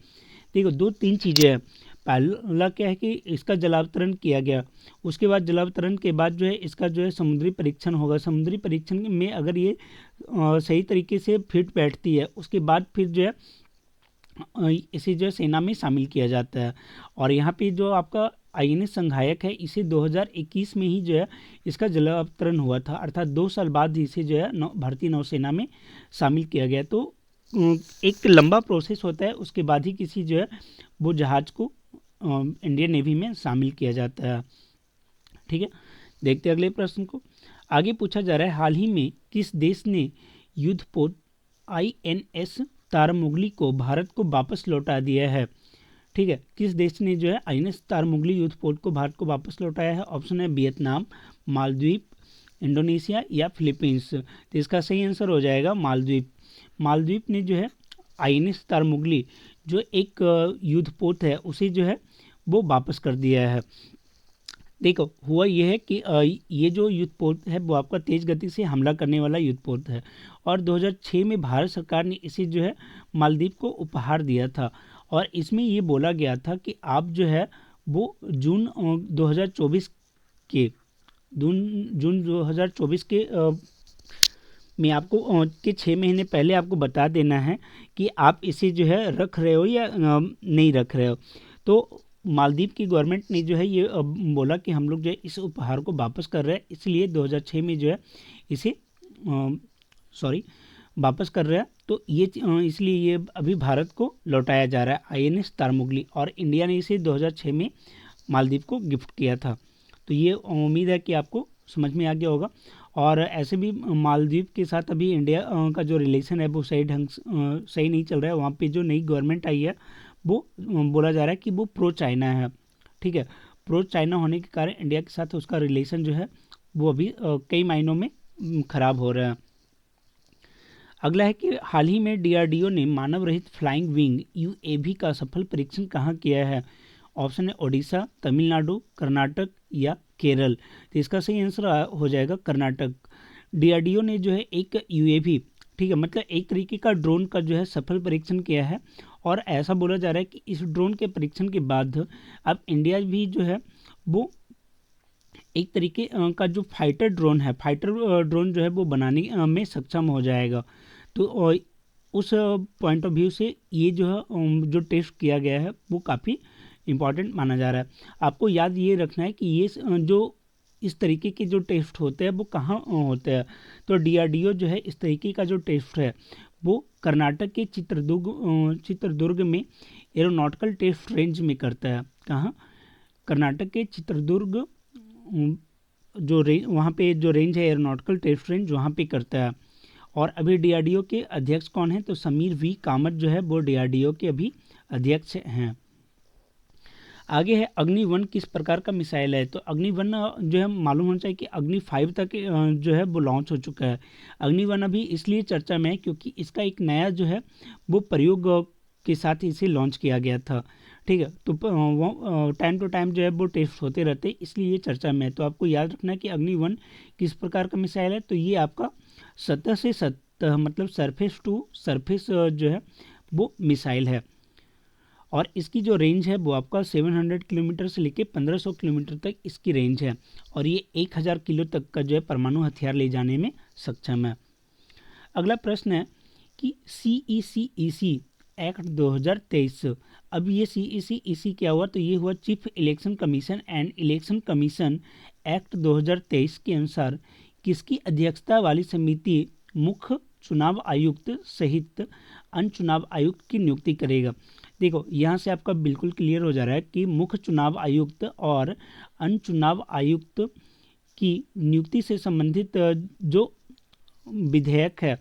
देखो 2-3 चीज़ें हैं। पहला क्या है कि इसका जलावतरण किया गया, उसके बाद जलावतरण के बाद जो है इसका जो है समुद्री परीक्षण होगा। समुद्री परीक्षण में अगर ये सही तरीके से फिट बैठती है उसके बाद फिर जो है इसे जो है सेना में शामिल किया जाता है। और यहाँ पे जो आपका INS संघायक है इसे 2021 में ही जो है इसका जलावतरण हुआ था, अर्थात 2 साल बाद इसे जो है भारतीय नौसेना में शामिल किया गया। तो एक लंबा प्रोसेस होता है, उसके बाद ही किसी जो है वो जहाज़ को इंडियन नेवी में शामिल किया जाता है। ठीक है, देखते हैं अगले प्रश्न को। आगे पूछा जा रहा है, हाल ही में किस देश ने युद्धपोत INS तारामुगली को भारत को वापस लौटा दिया है? ठीक है, किस देश ने जो है INS तारामुगली युद्धपोत को भारत को वापस लौटाया है? ऑप्शन है वियतनाम, मालदीव, इंडोनेशिया या फिलीपींस। तो इसका सही आंसर हो जाएगा मालदीव। मालदीव ने जो है INS तारामुगली जो एक युद्धपोत है उसे जो है वो वापस कर दिया है। देखो हुआ यह है कि ये जो युद्धपोत है वो आपका तेज गति से हमला करने वाला युद्धपोत है और 2006 में भारत सरकार ने इसे जो है मालदीव को उपहार दिया था। और इसमें ये बोला गया था कि आप जो है वो जून 2024 के में आपको के 6 महीने पहले आपको बता देना है कि आप इसे जो है रख रहे हो या नहीं रख रहे हो। तो मालदीव की गवर्नमेंट ने जो है ये बोला कि हम लोग जो है इस उपहार को वापस कर रहे हैं, इसलिए 2006 में जो है इसे वापस कर रहा है। तो ये इसलिए ये अभी भारत को लौटाया जा रहा है INS तारामुगली, और इंडिया ने इसे 2006 में मालदीव को गिफ्ट किया था। तो ये उम्मीद है कि आपको समझ में आ गया होगा। और ऐसे भी मालदीव के साथ अभी इंडिया का जो रिलेशन है वो सही नहीं चल रहा है। वहाँ पे जो नई गवर्नमेंट आई है वो बोला जा रहा है कि वो प्रो चाइना है। ठीक है, प्रो चाइना होने के कारण इंडिया के साथ उसका रिलेशन जो है वो अभी कई मायनों में ख़राब हो रहा है। अगला है कि हाल ही में DRDO ने मानव रहित फ्लाइंग विंग UAV का सफल परीक्षण कहाँ किया है? ऑप्शन है ओडिशा, तमिलनाडु, कर्नाटक या केरल। तो इसका सही आंसर हो जाएगा कर्नाटक। DRDO ने जो है एक UAV, ठीक है, मतलब एक तरीके का ड्रोन का जो है सफल परीक्षण किया है। और ऐसा बोला जा रहा है कि इस ड्रोन के परीक्षण के बाद अब इंडिया भी जो है वो एक तरीके का जो फाइटर ड्रोन जो है वो बनाने में सक्षम हो जाएगा। तो उस पॉइंट ऑफ व्यू से ये जो है जो टेस्ट किया गया है वो काफ़ी इम्पॉर्टेंट माना जा रहा है। आपको याद ये रखना है कि ये जो इस तरीके के जो टेस्ट होते हैं वो कहाँ होते हैं। तो DRDO जो है इस तरीके का जो टेस्ट है वो कर्नाटक के चित्रदुर्ग में एरोनॉटिकल टेस्ट रेंज में करता है। कहाँ? कर्नाटक के चित्रदुर्ग जो वहाँ पे जो रेंज है एरोनॉटिकल टेस्ट रेंज वहाँ पे करता है। और अभी DRDO के अध्यक्ष कौन है? तो समीर V कामत जो है वो DRDO के अभी अध्यक्ष हैं। आगे है अग्नि-1 किस प्रकार का मिसाइल है? तो अग्नि-1 जो है मालूम होना चाहिए कि अग्नि-5 तक जो है वो लॉन्च हो चुका है। अग्नि-1 अभी इसलिए चर्चा में है क्योंकि इसका एक नया जो है वो प्रयोग के साथ इसे लॉन्च किया गया था। ठीक है, तो वो टाइम टू टाइम जो है वो टेस्ट होते रहते, इसलिए ये चर्चा में है। तो आपको याद रखना है कि अग्नि-1 किस प्रकार का मिसाइल है। तो ये आपका 17 से मतलब सरफेस टू सरफेस जो है वो मिसाइल है। और इसकी जो रेंज है वो आपका 700 किलोमीटर से लेके 1500 किलोमीटर तक इसकी रेंज है। और ये 1000 किलो तक का जो है परमाणु हथियार ले जाने में सक्षम है। अगला प्रश्न है कि CECEC एक्ट 2023। अब ये CECEC क्या हुआ, तो ये हुआ chief election commission and election commission act 2023 के अनुसार किसकी अध्यक्षता वाली समिति मुख्य चुनाव आयुक्त सहित अन्य चुनाव आयुक्त की नियुक्ति करेगा। देखो यहाँ से आपका बिल्कुल क्लियर हो जा रहा है कि मुख्य चुनाव आयुक्त और अन्य चुनाव आयुक्त की नियुक्ति से संबंधित जो विधेयक है,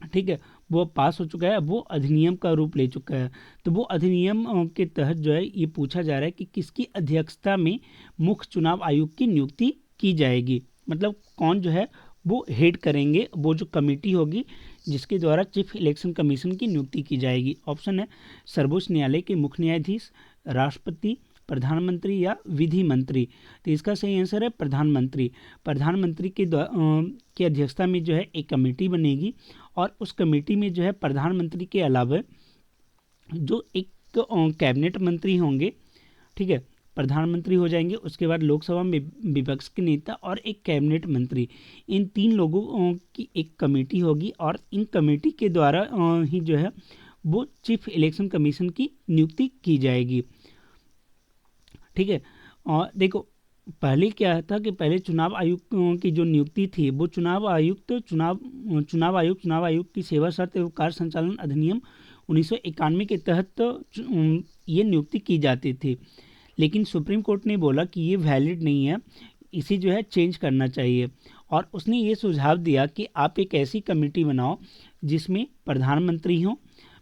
ठीक है, वो पास हो चुका है, वो अधिनियम का रूप ले चुका है। तो वो अधिनियम के तहत जो है ये पूछा जा रहा है कि किसकी अध्यक्षता में मुख्य चुनाव आयुक्त की नियुक्ति की जाएगी, मतलब कौन जो है वो हेड करेंगे, वो जो कमेटी होगी जिसके द्वारा चीफ इलेक्शन कमीशन की नियुक्ति की जाएगी। ऑप्शन है सर्वोच्च न्यायालय के मुख्य न्यायाधीश, राष्ट्रपति, प्रधानमंत्री या विधि मंत्री। तो इसका सही आंसर है प्रधानमंत्री। प्रधानमंत्री की अध्यक्षता में जो है एक कमेटी बनेगी और उस कमेटी में जो है प्रधानमंत्री के अलावा जो एक कैबिनेट मंत्री होंगे, ठीक है, प्रधानमंत्री हो जाएंगे, उसके बाद लोकसभा में विपक्ष के नेता और एक कैबिनेट मंत्री, इन 3 लोगों की एक कमेटी होगी और इन कमेटी के द्वारा ही जो है वो चीफ इलेक्शन कमीशन की नियुक्ति की जाएगी। ठीक है, और देखो पहले क्या था कि पहले चुनाव आयुक्त की जो नियुक्ति थी वो चुनाव आयुक्त की सेवा शर्त एवं कार्य संचालन अधिनियम 1991 के तहत ये नियुक्ति की जाती थी। लेकिन सुप्रीम कोर्ट ने बोला कि ये वैलिड नहीं है, इसे जो है चेंज करना चाहिए। और उसने ये सुझाव दिया कि आप एक ऐसी कमेटी बनाओ जिसमें प्रधानमंत्री हो,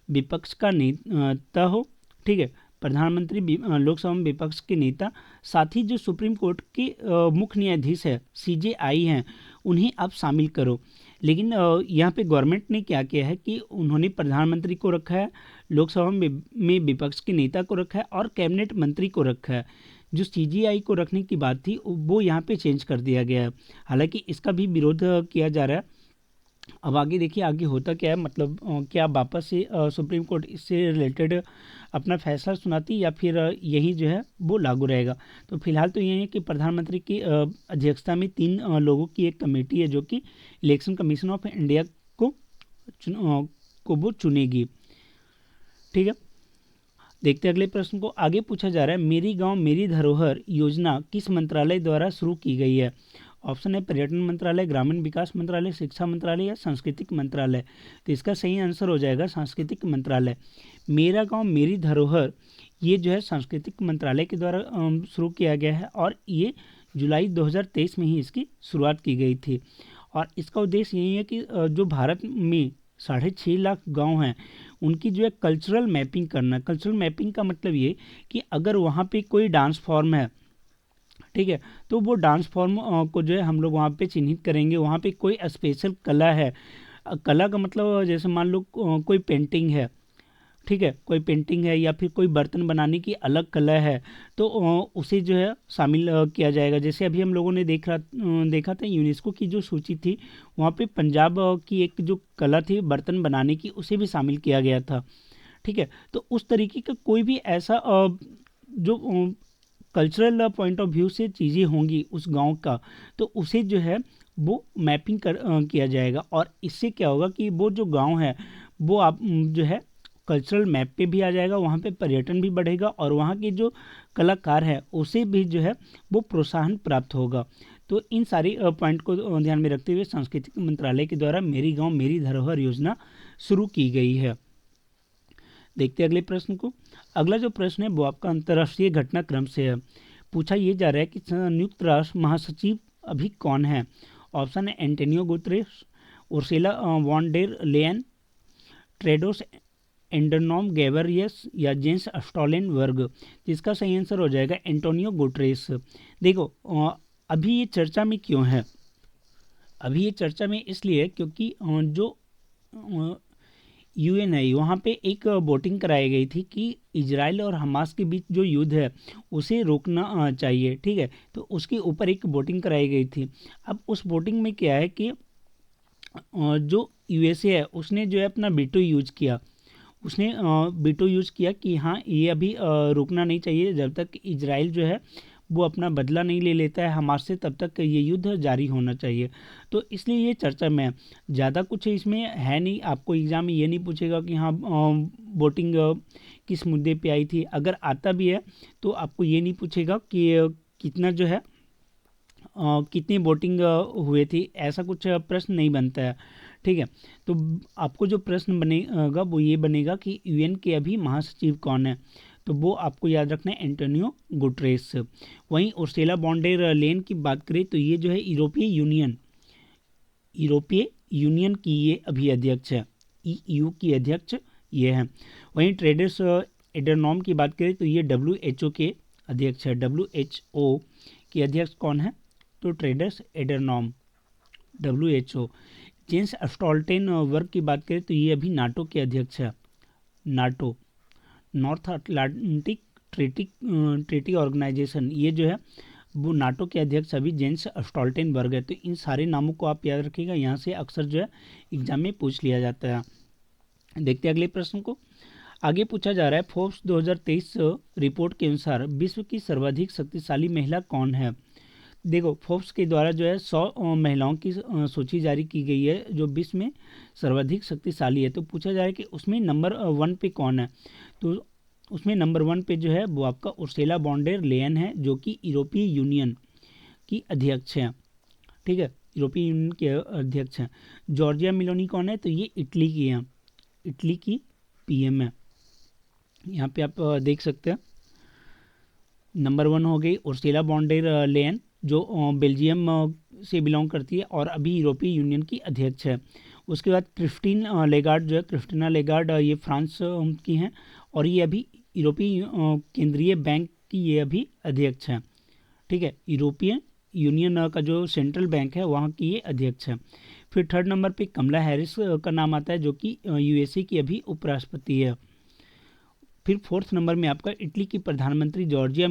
विपक्ष का नेता हो, ठीक है, प्रधानमंत्री लोकसभा में विपक्ष के नेता, साथ ही जो सुप्रीम कोर्ट के मुख्य न्यायाधीश है CJI हैं उन्हें आप शामिल करो। लेकिन यहाँ पे गवर्नमेंट ने क्या किया है कि उन्होंने प्रधानमंत्री को रखा है, लोकसभा में विपक्ष के नेता को रखा है और कैबिनेट मंत्री को रखा है। जो CJI को रखने की बात थी वो यहाँ पे चेंज कर दिया गया है। हालांकि इसका भी विरोध किया जा रहा है। अब आगे देखिए आगे होता क्या है, मतलब क्या वापस से सुप्रीम कोर्ट इससे रिलेटेड अपना फैसला सुनाती या फिर यही जो है वो लागू रहेगा। तो फिलहाल तो ये है कि प्रधानमंत्री की अध्यक्षता में 3 लोगों की एक कमेटी है जो कि इलेक्शन कमीशन ऑफ इंडिया को वो चुनेगी। ठीक है, देखते हैं अगले प्रश्न को। आगे पूछा जा रहा है मेरी गांव मेरी धरोहर योजना किस मंत्रालय द्वारा शुरू की गई है। ऑप्शन है पर्यटन मंत्रालय, ग्रामीण विकास मंत्रालय, शिक्षा मंत्रालय या सांस्कृतिक मंत्रालय। तो इसका सही आंसर हो जाएगा सांस्कृतिक मंत्रालय। मेरा गांव मेरी धरोहर ये जो है सांस्कृतिक मंत्रालय के द्वारा शुरू किया गया है और ये जुलाई 2023 में ही इसकी शुरुआत की गई थी। और इसका उद्देश्य यही है कि जो भारत में 6.5 लाख गांव हैं उनकी जो है कल्चरल मैपिंग करना। कल्चरल मैपिंग का मतलब ये कि अगर वहाँ पे कोई डांस फॉर्म है, ठीक है, तो वो डांस फॉर्म को जो है हम लोग वहाँ पे चिन्हित करेंगे। वहाँ पे कोई स्पेशल कला है, कला का मतलब जैसे मान लो कोई पेंटिंग है, ठीक है, कोई पेंटिंग है या फिर कोई बर्तन बनाने की अलग कला है तो उसे जो है शामिल किया जाएगा। जैसे अभी हम लोगों ने देखा था यूनेस्को की जो सूची थी वहाँ पे पंजाब की एक जो कला थी बर्तन बनाने की उसे भी शामिल किया गया था। ठीक है, तो उस तरीके का कोई भी ऐसा जो कल्चरल पॉइंट ऑफ व्यू से चीज़ें होंगी उस गांव का, तो उसे जो है वो मैपिंग किया जाएगा। और इससे क्या होगा कि वो जो गांव है वो आप जो है कल्चरल मैप पे भी आ जाएगा, वहाँ पे पर्यटन भी बढ़ेगा और वहाँ के जो कलाकार है उसे भी जो है वो प्रोत्साहन प्राप्त होगा। तो इन सारी पॉइंट को ध्यान में रखते हुए सांस्कृतिक मंत्रालय के द्वारा मेरी गाँव मेरी धरोहर योजना शुरू की गई है। देखते हैं अगले प्रश्न को। अगला जो प्रश्न है वो आपका अंतर्राष्ट्रीय घटनाक्रम से है। पूछा ये जा रहा है कि संयुक्त राष्ट्र महासचिव अभी कौन है। ऑप्शन है Antonio Guterres, Ursula von der Leyen, Tedros Adhanom Ghebreyesus या जेंस स्टोल्टेनबर्ग। जिसका सही आंसर हो जाएगा एंटोनियो गुतेरेस। देखो अभी ये चर्चा में क्यों है, अभी ये चर्चा में इसलिए क्योंकि जो UN है वहाँ पे एक वोटिंग कराई गई थी कि इजराइल और हमास के बीच जो युद्ध है उसे रोकना चाहिए। ठीक है, तो उसके ऊपर एक वोटिंग कराई गई थी। अब उस वोटिंग में क्या है कि जो यूएसए है उसने जो है अपना वीटो यूज किया। उसने वीटो यूज किया कि हाँ ये अभी रुकना नहीं चाहिए, जब तक इजराइल जो है वो अपना बदला नहीं ले लेता है हमास से, तब तक ये युद्ध जारी होना चाहिए। तो इसलिए ये चर्चा में है, ज़्यादा कुछ इसमें है नहीं। आपको एग्जाम में ये नहीं पूछेगा कि हाँ वोटिंग किस मुद्दे पे आई थी। अगर आता भी है तो आपको ये नहीं पूछेगा कि कितना जो है कितनी वोटिंग हुए थी, ऐसा कुछ प्रश्न नहीं बनता है। ठीक है, तो आपको जो प्रश्न बनेगा वो ये बनेगा कि यूएन के अभी महासचिव कौन है, तो वो आपको याद रखना है एंटोनियो गुटरेस। वहीं उर्सुला वॉन डेर लेयन की बात करें तो ये जो है यूरोपीय यूनियन की ये अभी अध्यक्ष है, ईयू की अध्यक्ष ये हैं। वहीं टेड्रोस एडनॉम की बात करें तो ये WHO के अध्यक्ष है। WHO के अध्यक्ष कौन है, तो Tedros Adhanom WHO। Jens Stoltenberg की बात करें तो ये अभी नाटो के अध्यक्ष है। NATO, north Atlantic treaty organization, ये जो है वो नाटो के अध्यक्ष अभी जेंस स्टोल्टेनबर्ग है। तो इन सारे नामों को आप याद रखिएगा, यहाँ से अक्सर जो है एग्जाम में पूछ लिया जाता है। देखते हैं अगले प्रश्न को। आगे पूछा जा रहा है, फोर्ब्स 2023 रिपोर्ट के अनुसार विश्व की सर्वाधिक शक्तिशाली महिला कौन है। देखो, फोर्ब्स के द्वारा जो है 100 महिलाओं की सूची जारी की गई है जो विश्व में सर्वाधिक शक्तिशाली है। तो पूछा जा रहा है कि उसमें नंबर 1 पे कौन है, तो उसमें नंबर 1 पे जो है वो आपका उर्सुला वॉन डेर लेयन है, जो कि यूरोपीय यूनियन की अध्यक्ष हैं। ठीक है, यूरोपीय यूनियन के अध्यक्ष हैं। जॉर्जिया मेलोनी कौन है, तो ये इटली की हैं, इटली की PM है। यहाँ पे आप देख सकते हैं नंबर 1 हो गई उर्सुला वॉन डेर लेयन, जो बेल्जियम से बिलोंग करती है और अभी यूरोपीय यूनियन की अध्यक्ष है। उसके बाद क्रिस्टीना लेगार्ड ये फ्रांस की हैं और ये अभी यूरोपीय केंद्रीय बैंक की ये अभी अध्यक्ष हैं। ठीक है, यूरोपियन यूनियन का जो सेंट्रल बैंक है वहाँ की ये अध्यक्ष है। फिर 3rd नंबर पे कमला हैरिस का नाम आता है, जो कि USA की अभी उपराष्ट्रपति है। फिर 4th नंबर में आपका इटली की प्रधानमंत्री जॉर्जिया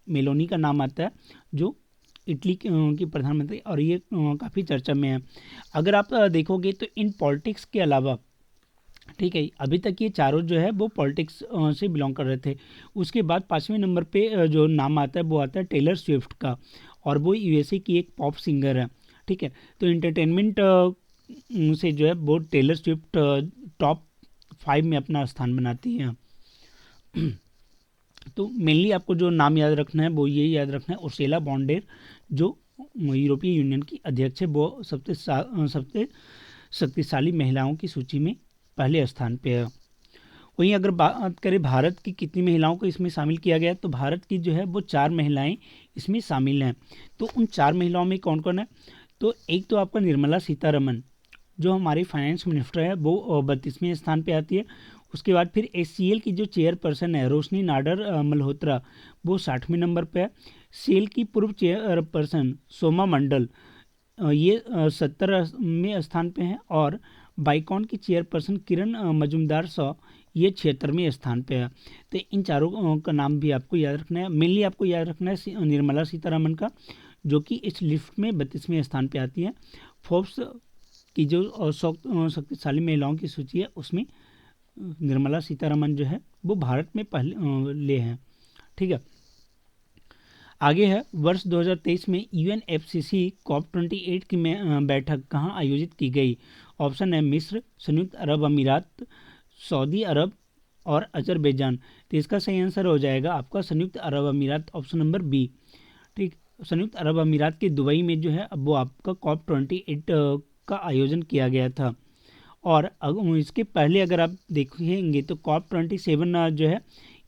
मेलोनी का नाम आता है, जो इटली की प्रधानमंत्री, और ये काफ़ी चर्चा में है। अगर आप देखोगे तो इन पॉलिटिक्स के अलावा, ठीक है, अभी तक ये चारों जो है वो पॉलिटिक्स से बिलोंग कर रहे थे। उसके बाद 5वें नंबर पे जो नाम आता है वो आता है टेलर स्विफ्ट का, और वो USA की एक पॉप सिंगर है। ठीक है, तो एंटरटेनमेंट से जो है वो टेलर स्विफ्ट टॉप 5 में अपना स्थान बनाती हैं। तो मेनली आपको जो नाम याद रखना है वो ये याद रखना है, उर्सुला वॉन डेर जो यूरोपीय यूनियन की अध्यक्ष है, वो सबसे शक्तिशाली महिलाओं की सूची में पहले स्थान पे है। वहीं अगर बात करें भारत की कितनी महिलाओं को इसमें शामिल किया गया है, तो भारत की जो है वो 4 महिलाएं इसमें शामिल हैं। तो उन 4 महिलाओं में कौन कौन है, तो एक तो आपका निर्मला सीतारमण, जो हमारी फाइनेंस मिनिस्टर है, वो 32वें स्थान पे आती है। उसके बाद फिर HCL की जो चेयरपर्सन है रोशनी नाडर मल्होत्रा, वो 60वें नंबर पे है। सेल की पूर्व चेयरपर्सन सोमा मंडल, ये 70वें स्थान पे हैं। और बाइकॉन की चेयरपर्सन किरण मजुमदार ये 76वें स्थान पे है। तो इन चारों का नाम भी आपको याद रखना है। मेनली आपको याद रखना है निर्मला सीतारमण का, जो कि इस लिस्ट में 32वें स्थान पे आती है। फोर्ब्स की जो 100 शक्तिशाली महिलाओं की सूची है उसमें निर्मला सीतारमण जो है वो भारत में पहले ले हैं। ठीक है, आगे है, वर्ष 2023 में UNFCCC COP28 की बैठक कहाँ आयोजित की गई। ऑप्शन है मिस्र, संयुक्त अरब अमीरात, सऊदी अरब और अजरबैजान। तो इसका सही आंसर हो जाएगा आपका संयुक्त अरब अमीरात, ऑप्शन नंबर B। ठीक, संयुक्त अरब अमीरात के दुबई में जो है अब वो आपका COP28 का आयोजन किया गया था। और इसके पहले अगर आप देखेंगे तो COP27 जो है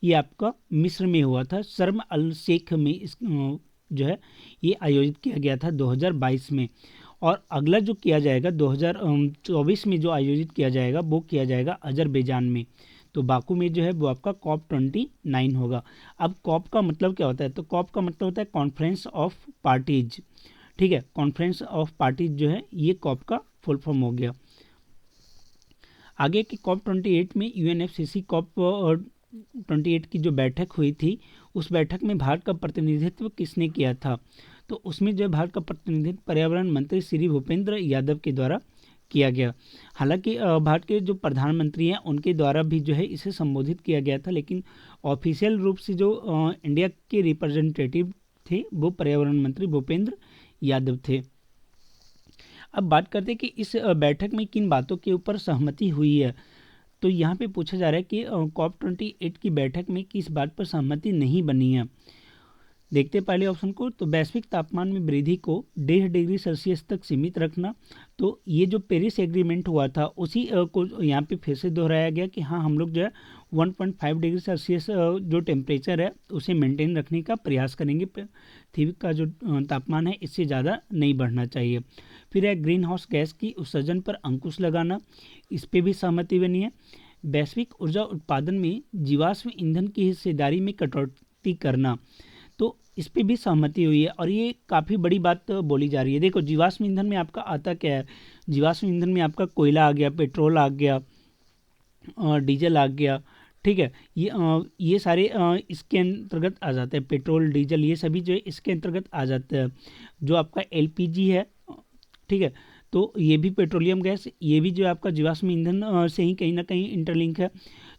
ये आपका मिस्र में हुआ था, शर्म अल शेख में इस जो है ये आयोजित किया गया था 2022 में। और अगला जो किया जाएगा 2024 में जो आयोजित किया जाएगा वो किया जाएगा अजरबैजान में, तो बाकू में जो है वो आपका COP29 होगा। अब COP का मतलब क्या होता है, तो COP का मतलब होता है कॉन्फ्रेंस ऑफ पार्टीज। ठीक है, कॉन्फ्रेंस ऑफ पार्टीज जो है ये COP का फुल फॉर्म हो गया। आगे की COP28 में UNFCCC COP28 की जो बैठक हुई थी, उस बैठक में भारत का प्रतिनिधित्व किसने किया था, तो उसमें जो है भारत का प्रतिनिधित्व पर्यावरण मंत्री श्री भूपेंद्र यादव के द्वारा किया गया। हालांकि भारत के जो प्रधानमंत्री हैं उनके द्वारा भी जो है इसे संबोधित किया गया था, लेकिन ऑफिशियल रूप से जो इंडिया के रिप्रेजेंटेटिव थे वो पर्यावरण मंत्री भूपेंद्र यादव थे। अब बात करते हैं कि इस बैठक में किन बातों के ऊपर सहमति हुई है। तो यहाँ पे पूछा जा रहा है कि COP28 की बैठक में किस बात पर सहमति नहीं बनी है। देखते पहले ऑप्शन को, तो वैश्विक तापमान में वृद्धि को 1.5 डिग्री सेल्सियस तक सीमित रखना। तो ये जो पेरिस एग्रीमेंट हुआ था उसी को यहाँ पे फिर से दोहराया गया कि हाँ हम लोग जो है 1.5 डिग्री सेल्सियस जो टेम्परेचर है उसे मेंटेन रखने का प्रयास करेंगे। पृथ्वी का जो तापमान है इससे ज़्यादा नहीं बढ़ना चाहिए। फिर है ग्रीन हाउस गैस की उत्सर्जन पर अंकुश लगाना, इस पर भी सहमति बनी है। वैश्विक ऊर्जा उत्पादन में जीवाश्म ईंधन की हिस्सेदारी में कटौती करना, तो इस पे भी सहमति हुई है और ये काफ़ी बड़ी बात बोली जा रही है। देखो जीवाश्म ईंधन में आपका आता क्या है, जीवाश्म ईंधन में आपका कोयला आ गया, पेट्रोल आ गया, डीजल आ गया, ठीक है। ये सारे इसके अंतर्गत आ जाते हैं, पेट्रोल डीजल ये सभी जो है इसके अंतर्गत आ जाते हैं। जो आपका LPG है, ठीक है, तो ये भी पेट्रोलियम गैस, ये भी जो है आपका जीवाश्म ईंधन से ही कहीं ना कहीं इंटरलिंक है।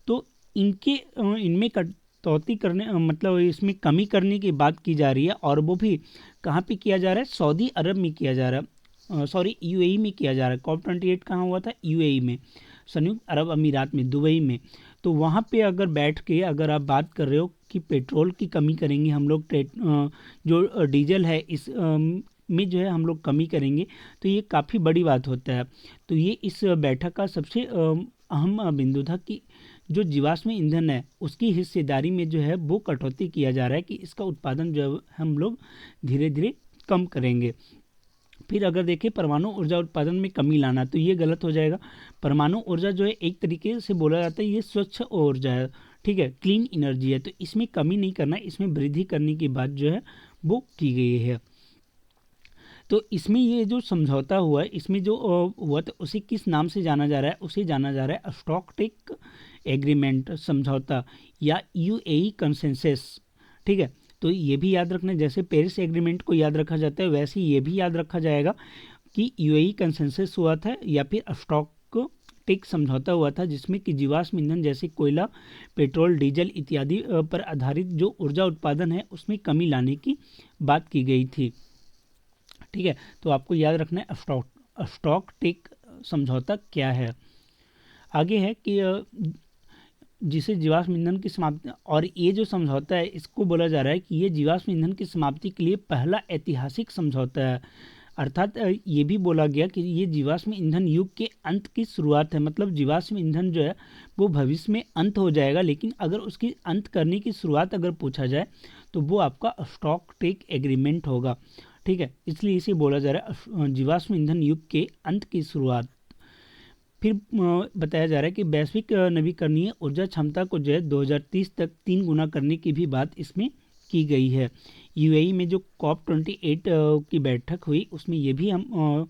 तो इनमें कटौती करने मतलब इसमें कमी करने की बात की जा रही है और वो भी कहाँ पे किया जा रहा है, सऊदी अरब में किया जा रहा है, UAE में किया जा रहा है। COP28 कहाँ हुआ था, UAE में, संयुक्त अरब अमीरात में, दुबई में। तो वहाँ पे अगर बैठ के अगर आप बात कर रहे हो कि पेट्रोल की कमी करेंगे हम लोग, जो डीजल है इस में जो है हम लोग कमी करेंगे, तो ये काफ़ी बड़ी बात होता है। तो ये इस बैठक का सबसे अहम बिंदु था कि जो जीवाश्म ईंधन है उसकी हिस्सेदारी में जो है वो कटौती किया जा रहा है कि इसका उत्पादन जो है हम लोग धीरे धीरे कम करेंगे। फिर अगर देखें परमाणु ऊर्जा उत्पादन में कमी लाना, तो ये गलत हो जाएगा। परमाणु ऊर्जा जो है एक तरीके से बोला जाता है ये स्वच्छ ऊर्जा है, ठीक है, क्लीन एनर्जी है, तो इसमें कमी नहीं करना, इसमें वृद्धि करने की बात जो है वो की गई है। तो इसमें ये जो समझौता हुआ है, इसमें जो हुआ था उसे किस नाम से जाना जा रहा है, उसे जाना जा रहा है स्टॉकटेक एग्रीमेंट समझौता या UAE कंसेंसस, ठीक है। तो ये भी याद रखना, जैसे पेरिस एग्रीमेंट को याद रखा जाता है वैसे ये भी याद रखा जाएगा कि UAE कंसेंसस हुआ था या फिर स्टॉकटेक समझौता हुआ था, जिसमें कि जीवाश्म ईंधन जैसे कोयला, पेट्रोल, डीजल इत्यादि पर आधारित जो ऊर्जा उत्पादन है उसमें कमी लाने की बात की गई थी, ठीक है। तो आपको याद रखना है स्टॉकटेक समझौता क्या है। आगे है कि जिसे जीवाश्म ईंधन की समाप्ति, और ये जो समझौता है इसको बोला जा रहा है कि ये जीवाश्म ईंधन की समाप्ति के लिए पहला ऐतिहासिक समझौता है। अर्थात ये भी बोला गया कि ये जीवाश्म ईंधन युग के अंत की शुरुआत है, मतलब जीवाश्म ईंधन जो है वो भविष्य में अंत हो जाएगा, लेकिन अगर उसकी अंत करने की शुरुआत अगर पूछा जाए तो वो आपका स्टॉकटेक एग्रीमेंट होगा, ठीक है। इसलिए इसे बोला जा रहा है जीवाश्म ईंधन युग के अंत की शुरुआत। फिर बताया जा रहा है कि वैश्विक नवीकरणीय ऊर्जा क्षमता को जो है 2030 तक 3 गुना करने की भी बात इसमें की गई है। UAE में जो COP28 की बैठक हुई उसमें ये भी हम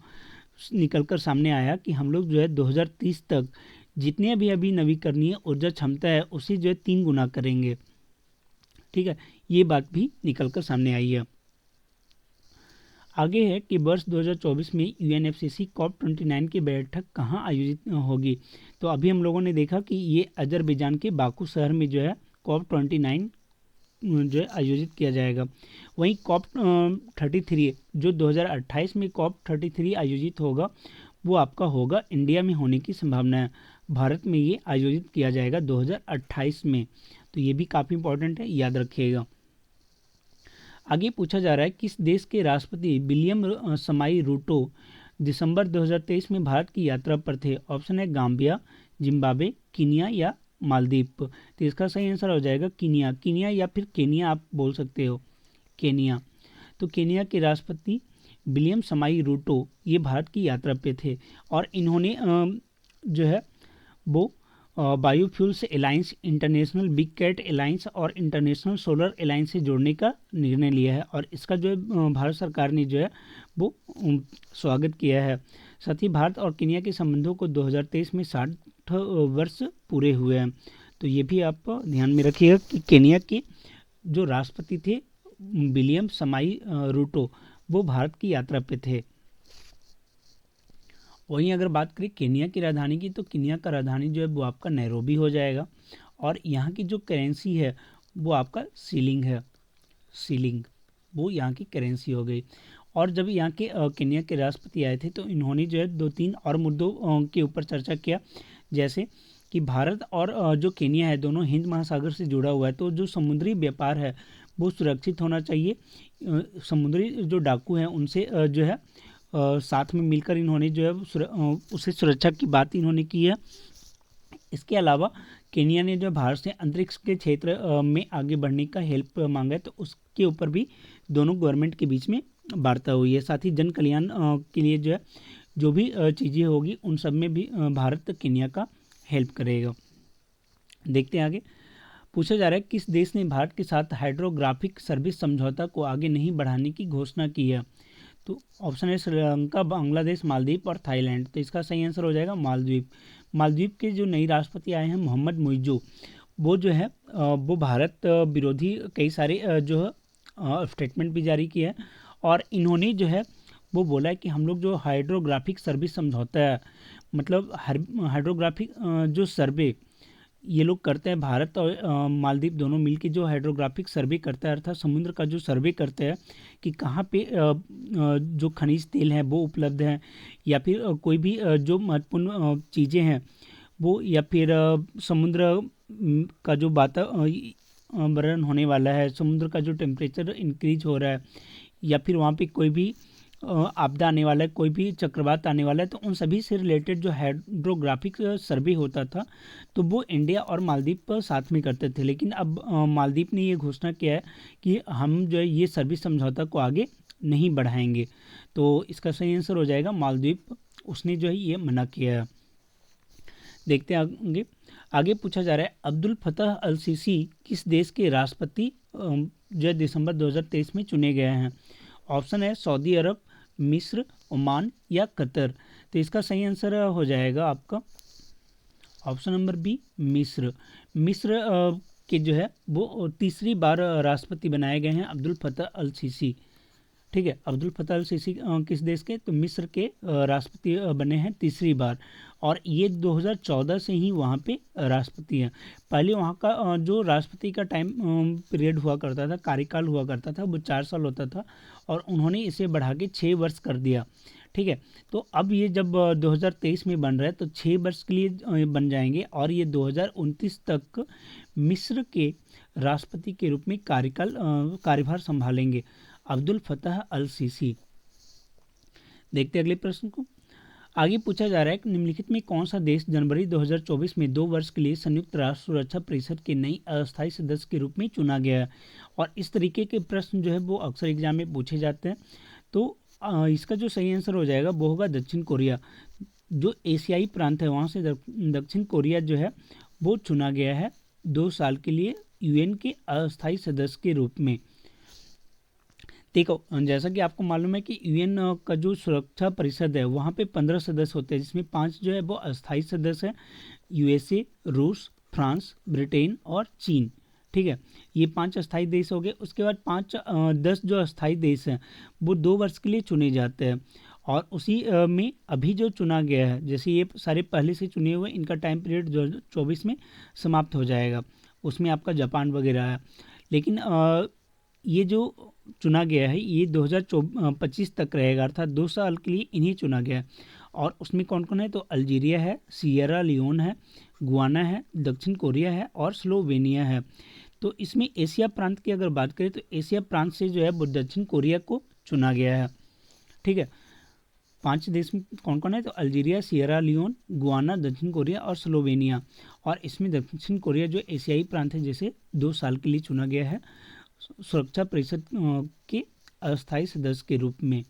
निकल कर सामने आया कि हम लोग जो है 2030 तक जितने भी अभी नवीकरणीय ऊर्जा क्षमता है उसे जो है 3 गुना करेंगे, ठीक है। ये बात भी निकल कर सामने आई है। आगे है कि वर्ष 2024 में UNFCCC COP29 की बैठक कहाँ आयोजित होगी। तो अभी हम लोगों ने देखा कि ये अजरबैजान के बाकू शहर में जो है COP29 जो है आयोजित किया जाएगा। वहीं COP33 जो 2028 में COP33 आयोजित होगा वो आपका होगा इंडिया में होने की संभावना है। भारत में ये आयोजित किया जाएगा 2028 में, तो ये भी काफ़ी इंपॉर्टेंट है, याद रखिएगा। आगे पूछा जा रहा है किस देश के राष्ट्रपति विलियम समाई रूटो दिसंबर 2023 में भारत की यात्रा पर थे। ऑप्शन है गाम्बिया, जिम्बाब्वे, कीनिया या मालदीव। तो इसका सही आंसर हो जाएगा कीनिया या फिर केनिया आप बोल सकते हो, केनिया। तो केनिया के राष्ट्रपति विलियम समाई रूटो ये भारत की यात्रा पे थे और इन्होंने जो है वो biofuels alliance, international big cat alliance और इंटरनेशनल सोलर अलायंस से जोड़ने का निर्णय लिया है और इसका जो है भारत सरकार ने जो है वो स्वागत किया है। साथ ही भारत और केनिया के संबंधों को 2023 में 60 वर्ष पूरे हुए हैं। तो ये भी आप ध्यान में रखिएगा कि केनिया के जो राष्ट्रपति थे विलियम समाई रूटो वो भारत की यात्रा पे थे। वहीं अगर बात करें केनिया की राजधानी की, तो केनिया का राजधानी जो है वो आपका नैरोबी हो जाएगा, और यहाँ की जो करेंसी है वो आपका सीलिंग है, सीलिंग वो यहाँ की करेंसी हो गई। और जब यहाँ के केनिया के राष्ट्रपति आए थे तो इन्होंने जो है 2-3 और मुद्दों के ऊपर चर्चा किया, जैसे कि भारत और जो केनिया है दोनों हिंद महासागर से जुड़ा हुआ है, तो जो समुद्री व्यापार है वो सुरक्षित होना चाहिए। समुद्री जो डाकू हैं उनसे जो है साथ में मिलकर इन्होंने जो है उसे सुरक्षा की बात इन्होंने की है। इसके अलावा केनिया ने जो भारत से अंतरिक्ष के क्षेत्र में आगे बढ़ने का हेल्प मांगा है, तो उसके ऊपर भी दोनों गवर्नमेंट के बीच में वार्ता हुई है। साथ ही जन कल्याण के लिए जो है जो भी चीज़ें होगी उन सब में भी भारत केनिया का हेल्प करेगा। देखते हैं आगे। पूछा जा रहा है किस देश ने भारत के साथ हाइड्रोग्राफिक सर्विस समझौता को आगे नहीं बढ़ाने की घोषणा की है? तो ऑप्शन है श्रीलंका, बांग्लादेश, मालदीव और थाईलैंड। तो इसका सही आंसर हो जाएगा मालदीव। मालदीव के जो नए राष्ट्रपति आए हैं मोहम्मद मुइज़ो, वो जो है वो भारत विरोधी कई सारे जो है स्टेटमेंट भी जारी किए हैं, और इन्होंने जो है वो बोला है कि हम लोग जो हाइड्रोग्राफिक सर्विस समझौता है, मतलब हाइड्रोग्राफिक जो सर्वे ये लोग करते हैं, भारत और मालदीव दोनों मिलकर जो हाइड्रोग्राफिक सर्वे करता है, अर्थात समुद्र का जो सर्वे करते हैं कि कहाँ पे जो खनिज तेल है वो उपलब्ध है, या फिर कोई भी जो महत्वपूर्ण चीज़ें हैं वो, या फिर समुद्र का जो वातावरण होने वाला है, समुद्र का जो टेम्परेचर इंक्रीज हो रहा है, या फिर वहाँ पे कोई भी आपदा आने वाला है, कोई भी चक्रवात आने वाला है, तो उन सभी से रिलेटेड जो हाइड्रोग्राफिक सर्वे होता था तो वो इंडिया और मालदीव पर साथ में करते थे। लेकिन अब मालदीव ने ये घोषणा किया है कि हम जो है ये सर्विस समझौता को आगे नहीं बढ़ाएंगे, तो इसका सही आंसर हो जाएगा मालदीव। उसने जो है ये मना किया है। देखते हैं आगे। आगे पूछा जा रहा है अब्दुल फतह अल सीसी किस देश के राष्ट्रपति जो दिसंबर 2023 में चुने गए हैं? ऑप्शन है सऊदी अरब, मिस्र, ओमान या कतर। तो इसका सही आंसर हो जाएगा आपका ऑप्शन नंबर बी, मिस्र। मिस्र के जो है वो तीसरी बार राष्ट्रपति बनाए गए हैं अब्दुल फतह अल सीसी। ठीक है, अब्दुल फतह अल सीसी किस देश के? तो मिस्र के राष्ट्रपति बने हैं तीसरी बार, और ये 2014 से ही वहाँ पे राष्ट्रपति हैं। पहले वहाँ का जो राष्ट्रपति का टाइम पीरियड हुआ करता था, कार्यकाल हुआ करता था, वो 4 साल होता था, और उन्होंने इसे बढ़ा के 6 वर्ष कर दिया। ठीक है, तो अब ये जब 2023 में बन रहा है तो 6 वर्ष के लिए बन जाएंगे, और ये 2029 तक मिस्र के राष्ट्रपति के रूप में कार्यभार संभालेंगे अब्दुल फतह अल सीसी। देखते हैं अगले प्रश्न को। आगे पूछा जा रहा है कि निम्नलिखित में कौन सा देश जनवरी 2024 में 2 वर्ष के लिए संयुक्त राष्ट्र सुरक्षा परिषद के नई अस्थायी सदस्य के रूप में चुना गया है? और इस तरीके के प्रश्न जो है वो अक्सर एग्जाम में पूछे जाते हैं, तो इसका जो सही आंसर हो जाएगा वो होगा दक्षिण कोरिया। जो एशियाई प्रांत है वहाँ से दक्षिण कोरिया जो है वो चुना गया है 2 साल के लिए यूएन के अस्थायी सदस्य के रूप में। देखो, जैसा कि आपको मालूम है कि यूएन का जो सुरक्षा परिषद है वहाँ पे 15 सदस्य होते हैं, जिसमें 5 जो है वो अस्थायी सदस्य हैं, यूएसए, रूस, फ्रांस, ब्रिटेन और चीन। ठीक है, ये 5 अस्थायी देश हो गए। उसके बाद 10 जो अस्थायी देश हैं वो 2 वर्ष के लिए चुने जाते हैं, और उसी में अभी जो चुना गया है, जैसे ये सारे पहले से चुने हुए, इनका टाइम पीरियड 2024 में समाप्त हो जाएगा। उसमें आपका जापान वगैरह है, लेकिन ये जो चुना गया है ये 2025 तक रहेगा, अर्थात 2 साल के लिए इन्हें चुना गया है। और उसमें कौन कौन है? तो अल्जीरिया है, सियरा लियोन है, गुआना है, दक्षिण कोरिया है और स्लोवेनिया है। तो इसमें एशिया प्रांत की अगर बात करें तो एशिया प्रांत से जो है वो दक्षिण कोरिया को चुना गया है। ठीक है, 5 देश में कौन कौन है? तो अल्जीरिया, सियरा लियोन, गुआना, दक्षिण कोरिया और स्लोवेनिया। और इसमें दक्षिण कोरिया जो एशियाई प्रांत है जैसे 2 साल के लिए चुना गया है सुरक्षा परिषद के अस्थायी सदस्य के रूप में।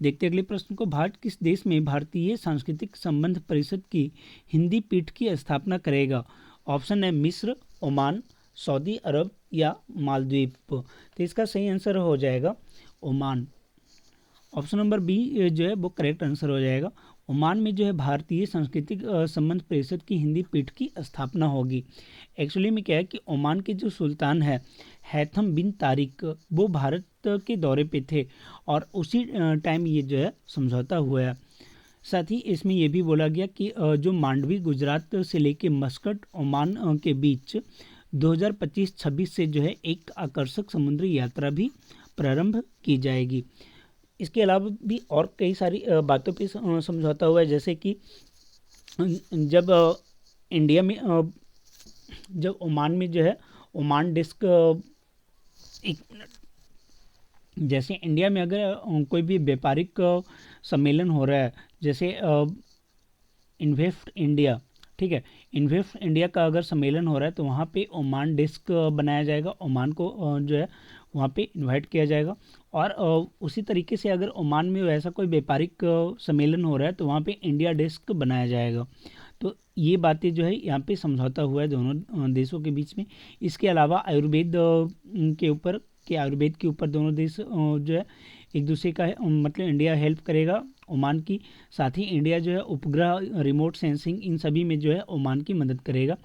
देखते अगले प्रश्न को। भारत किस देश में भारतीय सांस्कृतिक संबंध परिषद की हिंदी पीठ की स्थापना करेगा? ऑप्शन है मिस्र, ओमान, सऊदी अरब या मालदीव। तो इसका सही आंसर हो जाएगा ओमान। ऑप्शन नंबर बी जो है वो करेक्ट आंसर हो जाएगा। ओमान में जो है भारतीय सांस्कृतिक संबंध परिषद की हिंदी पीठ की स्थापना होगी। एक्चुअली में क्या है कि ओमान के जो सुल्तान है हैथम बिन तारिक, वो भारत के दौरे पे थे और उसी टाइम ये जो है समझौता हुआ है। साथ ही इसमें यह भी बोला गया कि जो मांडवी गुजरात से लेके मस्कट ओमान के बीच 2025-26 से जो है एक आकर्षक समुद्री यात्रा भी प्रारंभ की जाएगी। इसके अलावा भी और कई सारी बातों पे समझौता हुआ है, जैसे कि जब इंडिया में जब ओमान में जो है ओमान डिस्क एक जैसे इंडिया में अगर कोई भी व्यापारिक सम्मेलन हो रहा है, जैसे इन्वेस्ट इंडिया, ठीक है, इन्वेस्ट इंडिया का अगर सम्मेलन हो रहा है तो वहाँ पे ओमान डिस्क बनाया जाएगा, ओमान को जो है वहाँ पे इनवाइट किया जाएगा। और उसी तरीके से अगर ओमान में वैसा कोई व्यापारिक सम्मेलन हो रहा है तो वहाँ पे इंडिया डेस्क बनाया जाएगा। तो ये बातें जो है यहाँ पे समझौता हुआ है दोनों देशों के बीच में। इसके अलावा आयुर्वेद के ऊपर दोनों देश जो है एक दूसरे का मतलब इंडिया हेल्प करेगा ओमान की, साथ ही इंडिया जो है उपग्रह, रिमोट सेंसिंग, इन सभी में जो है ओमान की मदद करेगा।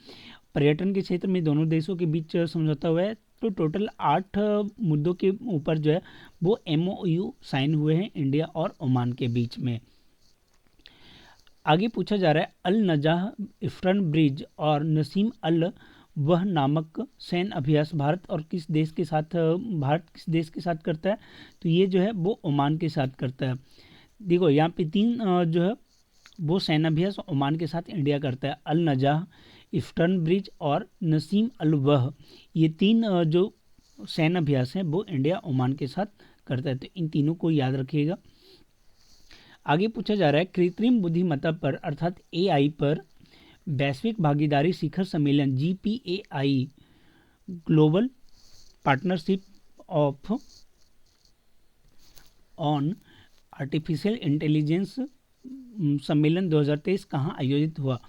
पर्यटन के क्षेत्र में दोनों देशों के बीच समझौता हुआ है। तो टोटल 8 मुद्दों के ऊपर जो है वो MOU साइन हुए हैं इंडिया और ओमान के बीच में। आगे पूछा जा रहा है अल नजाह इफ्रन ब्रिज और नसीम अल वह नामक सैन्य अभ्यास भारत किस देश के साथ करता है? तो ये जो है वो ओमान के साथ करता है। देखो यहाँ पे 3 जो है वो सैन्य अभ्यास ओमान के साथ इंडिया करता है, अल नजाह, इफ्टर्न ब्रिज और नसीम अल वह। ये 3 जो सैन्य अभ्यास हैं वो इंडिया ओमान के साथ करता है, तो इन तीनों को याद रखिएगा। आगे पूछा जा रहा है कृत्रिम बुद्धिमत्ता पर अर्थात AI पर वैश्विक भागीदारी शिखर सम्मेलन GPAI global partnership of on artificial intelligence सम्मेलन 2023 कहाँ आयोजित हुआ?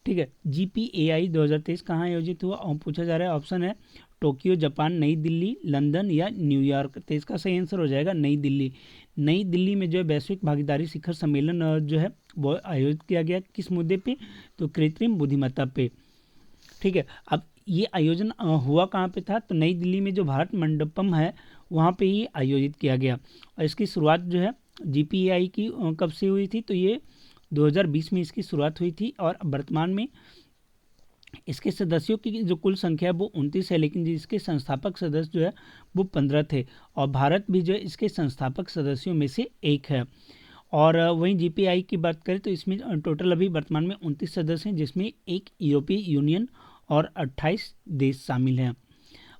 ठीक है, GPAI 2023 कहाँ आयोजित हुआ? और पूछा जा रहा है, ऑप्शन है टोक्यो जापान, नई दिल्ली, लंदन या न्यूयॉर्क। तो इसका सही आंसर हो जाएगा नई दिल्ली। नई दिल्ली में जो है वैश्विक भागीदारी शिखर सम्मेलन जो है वो आयोजित किया गया। किस मुद्दे पे? तो कृत्रिम बुद्धिमत्ता पे। ठीक है, अब ये आयोजन हुआ कहाँ पे था? तो नई दिल्ली में जो भारत मंडपम है वहाँ पे ये आयोजित किया गया। और इसकी शुरुआत जो है GPAI की कब से हुई थी? तो ये 2020 में इसकी शुरुआत हुई थी और वर्तमान में इसके सदस्यों की जो कुल संख्या है वो 29 है, लेकिन जिसके संस्थापक सदस्य जो है वो 15 थे और भारत भी जो है इसके संस्थापक सदस्यों में से एक है। और वहीं GPAI की बात करें तो इसमें टोटल अभी वर्तमान में 29 सदस्य हैं, जिसमें एक यूरोपीय यूनियन और 28 देश शामिल हैं।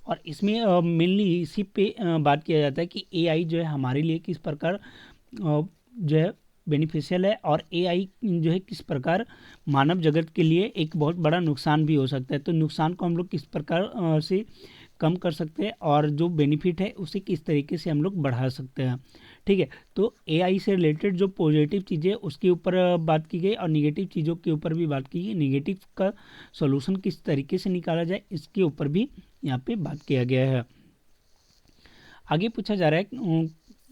और इसमें मेनली इसी पे बात किया जाता है कि AI जो है हमारे लिए किस प्रकार जो है बेनिफिशियल है और AI जो है किस प्रकार मानव जगत के लिए एक बहुत बड़ा नुकसान भी हो सकता है। तो नुकसान को हम लोग किस प्रकार से कम कर सकते हैं और जो बेनिफिट है उसे किस तरीके से हम लोग बढ़ा सकते हैं। ठीक है, तो AI से रिलेटेड जो पॉजिटिव चीज़ें उसके ऊपर बात की गई और निगेटिव चीज़ों के ऊपर भी बात की गई। निगेटिव का सॉल्यूशन किस तरीके से निकाला जाए इसके ऊपर भी यहाँ पे बात किया गया है। आगे पूछा जा रहा है,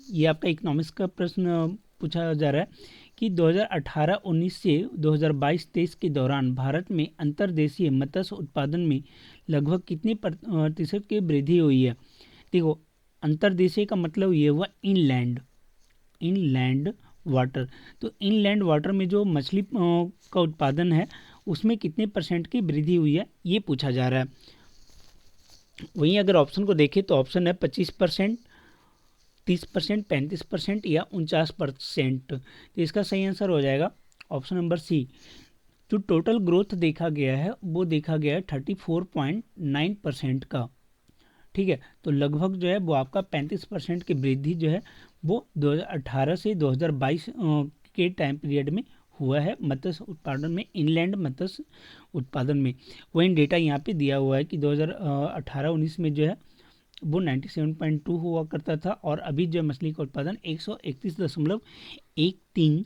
ये आपका इकोनॉमिक्स का प्रश्न पूछा जा रहा है कि 2018-19 से 2022-23 के दौरान भारत में अंतर्देशीय मत्स्य उत्पादन में लगभग कितने प्रतिशत की वृद्धि हुई है? देखो, अंतर्देशीय का मतलब ये हुआ इनलैंड वाटर। तो इनलैंड वाटर में जो मछली का उत्पादन है उसमें कितने % की वृद्धि हुई है ये पूछा जा रहा है। वहीं अगर ऑप्शन को देखें तो ऑप्शन है 25%, 30%, 35% या 49%। तो इसका सही आंसर हो जाएगा ऑप्शन नंबर सी। जो टोटल ग्रोथ देखा गया है वो देखा गया है 34.9% का। ठीक है, तो लगभग जो है वो आपका 35% की वृद्धि जो है वो 2018 से 2022 के टाइम पीरियड में हुआ है मत्स्य उत्पादन में, इनलैंड मत्स्य उत्पादन में। वही डेटा यहाँ पे दिया हुआ है कि 2018-19 में जो है वो 97.2 हुआ करता था और अभी जो मछली का उत्पादन 131.13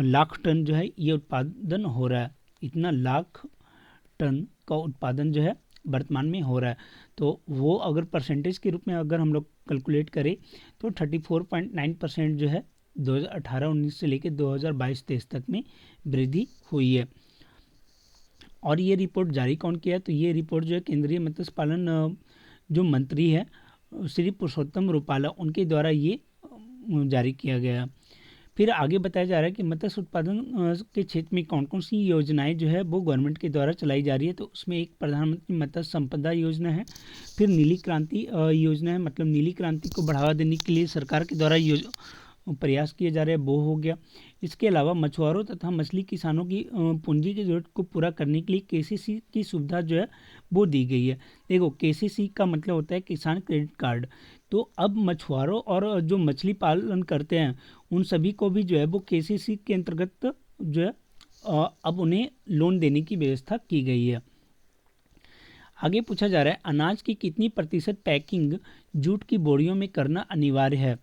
लाख टन जो है ये उत्पादन हो रहा है। इतना लाख टन का उत्पादन जो है वर्तमान में हो रहा है। तो वो अगर परसेंटेज के रूप में अगर हम लोग कैलकुलेट करें तो 34.9% जो है 2018-19 से लेकर 2022-23 तक में वृद्धि हुई है। और ये रिपोर्ट जारी कौन किया है? तो ये रिपोर्ट जो है केंद्रीय मत्स्य पालन जो मंत्री है श्री पुरुषोत्तम रूपाला, उनके द्वारा ये जारी किया गया। फिर आगे बताया जा रहा है कि मत्स्य उत्पादन के क्षेत्र में कौन कौन सी योजनाएं जो है वो गवर्नमेंट के द्वारा चलाई जा रही है। तो उसमें एक प्रधानमंत्री मत्स्य संपदा योजना है, फिर नीली क्रांति योजना है, मतलब नीली क्रांति को बढ़ावा देने के लिए सरकार के द्वारा प्रयास किए जा रहे हैं, वो हो गया। इसके अलावा मछुआरों तथा मछली किसानों की पूंजी की जरूरत को पूरा करने के लिए केसीसी की सुविधा जो है वो दी गई है। देखो, केसीसी का मतलब होता है किसान क्रेडिट कार्ड। तो अब मछुआरों और जो मछली पालन करते हैं उन सभी को भी जो है वो केसीसी के अंतर्गत जो है अब उन्हें लोन देने की व्यवस्था की गई है। आगे पूछा जा रहा है अनाज की कितनी प्रतिशत पैकिंग जूट की बोरियों में करना अनिवार्य है।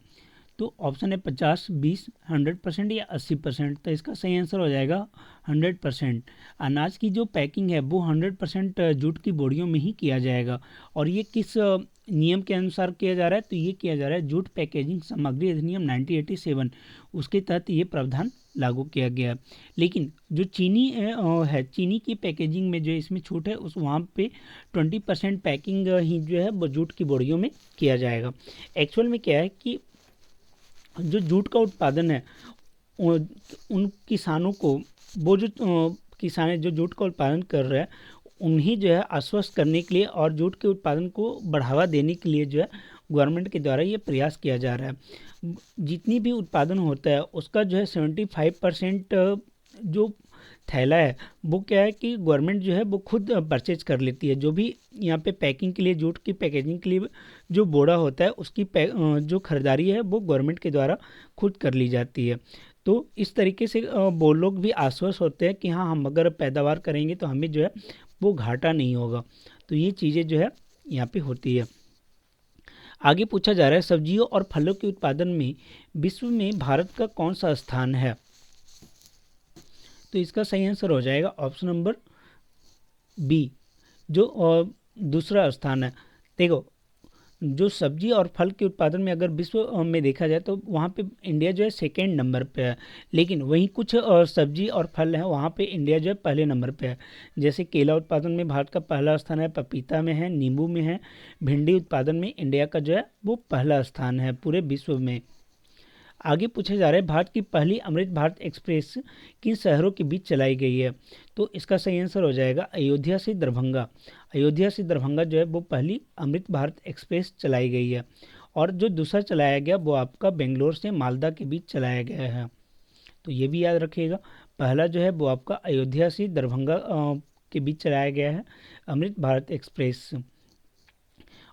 तो ऑप्शन है 50, 20, 100% या 80%। तो इसका सही आंसर हो जाएगा 100%। अनाज की जो पैकिंग है वो 100% जूट की बोरियों में ही किया जाएगा। और ये किस नियम के अनुसार किया जा रहा है? तो ये किया जा रहा है जूट पैकेजिंग सामग्री अधिनियम 1987, उसके तहत ये प्रावधान लागू किया गया है। लेकिन जो चीनी है, चीनी की पैकेजिंग में जो इसमें छूट है उस वहाँ पे 20% पैकिंग ही जो है वो जूट की बोरियों में किया जाएगा। एक्चुअल में क्या है कि जो जूट का उत्पादन है उन किसानों को, वो जो किसान है जो जूट का उत्पादन कर रहे हैं उन्हें जो है आश्वस्त करने के लिए और जूट के उत्पादन को बढ़ावा देने के लिए जो है गवर्नमेंट के द्वारा ये प्रयास किया जा रहा है। जितनी भी उत्पादन होता है उसका जो है 75% जो थैला है वो क्या है कि गवर्नमेंट जो है वो खुद परचेज कर लेती है। जो भी यहाँ पे पैकिंग के लिए, जूट की पैकेजिंग के लिए जो बोरा होता है उसकी जो खरीदारी है वो गवर्नमेंट के द्वारा खुद कर ली जाती है। तो इस तरीके से वो लोग भी आश्वस्त होते हैं कि हाँ, हम अगर पैदावार करेंगे तो हमें जो है वो घाटा नहीं होगा। तो ये चीज़ें जो है यहाँ पे होती है। आगे पूछा जा रहा है सब्जियों और फलों के उत्पादन में विश्व में भारत का कौन सा स्थान है। तो इसका सही आंसर हो जाएगा ऑप्शन नंबर बी, जो दूसरा स्थान है। देखो, जो सब्जी और फल के उत्पादन में अगर विश्व में देखा जाए तो वहाँ पे इंडिया जो है सेकेंड नंबर पे है। लेकिन वहीं कुछ सब्जी और फल हैं वहाँ पे इंडिया जो है पहले नंबर पे है। जैसे केला उत्पादन में भारत का पहला स्थान है, पपीता में है, नींबू में है। भिंडी उत्पादन में इंडिया का जो है वो पहला स्थान है पूरे विश्व में। आगे पूछा जा रहा है भारत की पहली अमृत भारत एक्सप्रेस किन शहरों के बीच चलाई गई है। तो इसका सही आंसर हो जाएगा अयोध्या से दरभंगा। अयोध्या से दरभंगा जो है वो पहली अमृत भारत एक्सप्रेस चलाई गई है। और जो दूसरा चलाया गया वो आपका बेंगलोर से मालदा के बीच चलाया गया है। तो ये भी याद रखिएगा, पहला जो है वो आपका अयोध्या से दरभंगा के बीच चलाया गया है अमृत भारत एक्सप्रेस।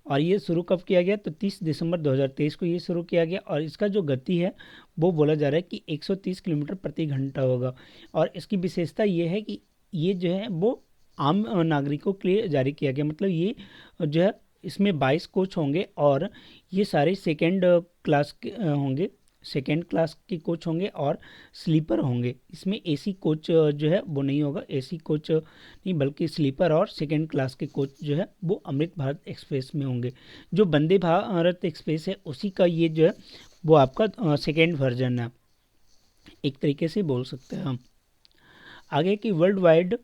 और ये शुरू कब किया गया? तो 30 दिसंबर 2023 को ये शुरू किया गया। और इसका जो गति है वो बोला जा रहा है कि 130 किलोमीटर प्रति घंटा होगा। और इसकी विशेषता ये है कि ये जो है वो आम नागरिकों के लिए जारी किया गया। मतलब ये जो है इसमें 22 कोच होंगे और ये सारे सेकेंड क्लास के होंगे, सेकेंड क्लास के कोच होंगे और स्लीपर होंगे। इसमें एसी कोच जो है वो नहीं होगा, एसी कोच नहीं बल्कि स्लीपर और सेकेंड क्लास के कोच जो है वो अमृत भारत एक्सप्रेस में होंगे। जो वंदे भारत एक्सप्रेस है उसी का ये जो है वो आपका सेकेंड वर्जन है, एक तरीके से बोल सकते हैं हम। आगे की world wide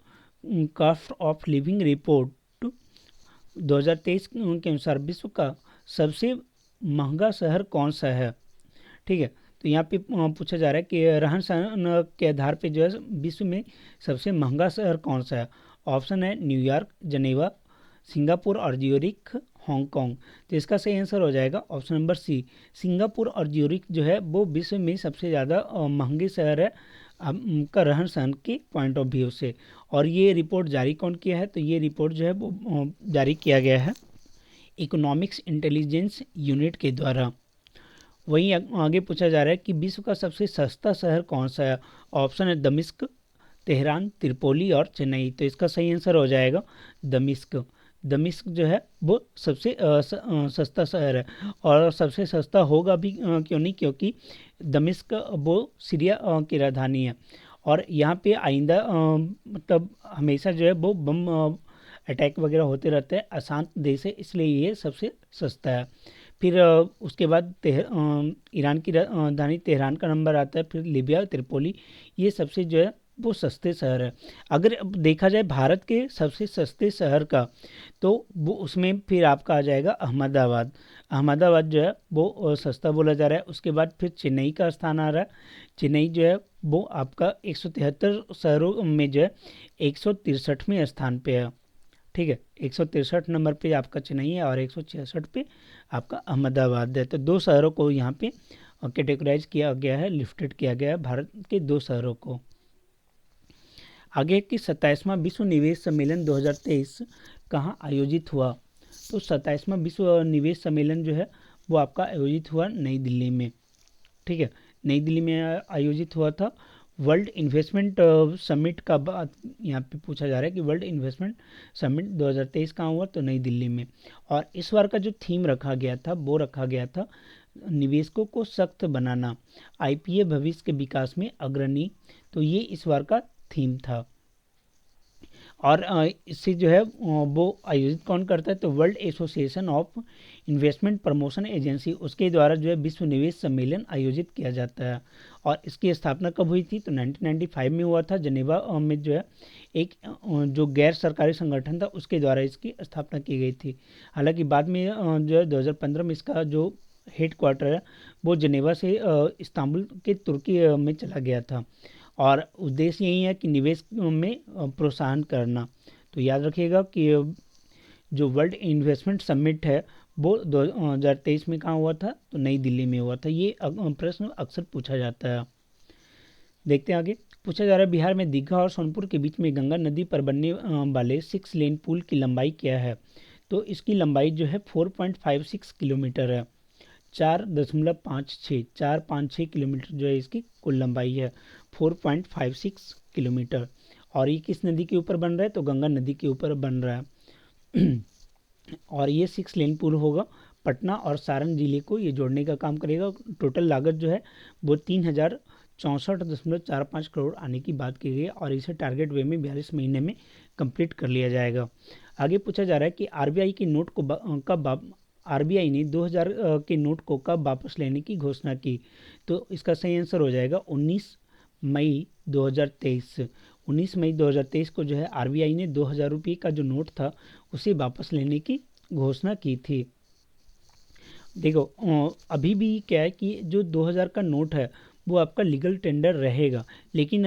cost of living report 2023 के अनुसार विश्व का सबसे महंगा शहर कौन सा है। ठीक है, तो यहाँ पे पूछा जा रहा है कि रहन सहन के आधार पे जो है विश्व में सबसे महंगा शहर कौन सा है। ऑप्शन है न्यूयॉर्क, जनेवा, सिंगापुर और ज्यूरिख, हांगकांग। तो इसका सही आंसर हो जाएगा ऑप्शन नंबर सी, सिंगापुर और ज्यूरिख जो है वो विश्व में सबसे ज़्यादा महंगे शहर है का रहन सहन के पॉइंट ऑफ व्यू से। और ये रिपोर्ट जारी कौन किया है? तो ये रिपोर्ट जो है वो जारी किया गया है इकोनॉमिक्स इंटेलिजेंस यूनिट के द्वारा। वहीं आगे पूछा जा रहा है कि विश्व का सबसे सस्ता शहर कौन सा है। ऑप्शन है दमिश्क, तेहरान, त्रिपोली और चेन्नई। तो इसका सही आंसर हो जाएगा दमिश्क। दमिश्क जो है वो सबसे सस्ता शहर है। और सबसे सस्ता होगा भी क्यों नहीं, क्योंकि दमिश्क वो सीरिया की राजधानी है। और यहाँ पे आइंदा मतलब हमेशा जो है वो बम अटैक वगैरह होते रहते हैं, अशांत देश है, इसलिए ये सबसे सस्ता है। फिर उसके बाद ईरान की राजधानी तेहरान का नंबर आता है, फिर लीबिया, त्रिपोली, ये सबसे जो है वो सस्ते शहर है। अगर अब देखा जाए भारत के सबसे सस्ते शहर का, तो वो उसमें फिर आपका आ जाएगा अहमदाबाद। अहमदाबाद जो है वो सस्ता बोला जा रहा है। उसके बाद फिर चेन्नई का स्थान आ रहा है। चेन्नई जो है वो आपका 173 शहरों में जो है 163वें स्थान पे है। ठीक है, 163 नंबर पे आपका चेन्नई है और 166 पे आपका अहमदाबाद है। तो दो शहरों को यहाँ पे कैटेगराइज किया गया है, लिफ्टेड किया गया है भारत के दो शहरों को। आगे कि 27वां विश्व निवेश सम्मेलन 2023 कहाँ आयोजित हुआ? तो 27वां विश्व निवेश सम्मेलन जो है वो आपका आयोजित हुआ नई दिल्ली में। ठीक है, नई दिल्ली में आयोजित हुआ था। वर्ल्ड इन्वेस्टमेंट समिट का बात यहाँ पे पूछा जा रहा है कि वर्ल्ड इन्वेस्टमेंट समिट 2023 कहाँ हुआ? तो नई दिल्ली में। और इस बार का जो थीम रखा गया था वो रखा गया था निवेशकों को सख्त बनाना, आईपीए भविष्य के विकास में अग्रणी। तो ये इस बार का थीम था। और इससे जो है वो आयोजित कौन करता है? तो world association of investment promotion agency, उसके द्वारा जो है विश्व निवेश सम्मेलन आयोजित किया जाता है। और इसकी स्थापना कब हुई थी? तो 1995 में हुआ था। जेनेवा में जो है एक जो गैर सरकारी संगठन था उसके द्वारा इसकी स्थापना की गई थी। हालांकि बाद में जो है 2015 में इसका जो हेड क्वार्टर है वो जेनेवा से इस्तांबुल के तुर्की में चला गया था। और उद्देश्य यही है कि निवेश में प्रोत्साहन करना। तो याद रखिएगा कि जो वर्ल्ड इन्वेस्टमेंट समिट है वो 2023 में कहाँ हुआ था? तो नई दिल्ली में हुआ था। ये प्रश्न अक्सर पूछा जाता है। देखते हैं आगे। पूछा जा रहा है बिहार में दीघा और सोनपुर के बीच में गंगा नदी पर बनने वाले 6 लेन पुल की लंबाई क्या है? तो इसकी लंबाई जो है 4.56 किलोमीटर है। 4.56 किलोमीटर जो है इसकी कुल लंबाई है, 4.56 किलोमीटर। और ये किस नदी के ऊपर बन रहा है? तो गंगा नदी के ऊपर बन रहा है। और ये 6 लेन पुल होगा। पटना और सारण जिले को ये जोड़ने का काम करेगा। टोटल लागत जो है वो 3064.45 करोड़ आने की बात की गई है और इसे टारगेट वे में 42 महीने में कंप्लीट कर लिया जाएगा। आगे पूछा जा रहा है कि आरबीआई के नोट को कब आरबीआई ने 2000 के नोट को कब वापस लेने की घोषणा की? तो इसका सही आंसर हो जाएगा 19 मई 2023। 19 मई 2023 को जो है आरबीआई ने 2000 रुपये का जो नोट था उसे वापस लेने की घोषणा की थी। देखो अभी भी क्या है कि जो 2000 का नोट है वो आपका लीगल टेंडर रहेगा, लेकिन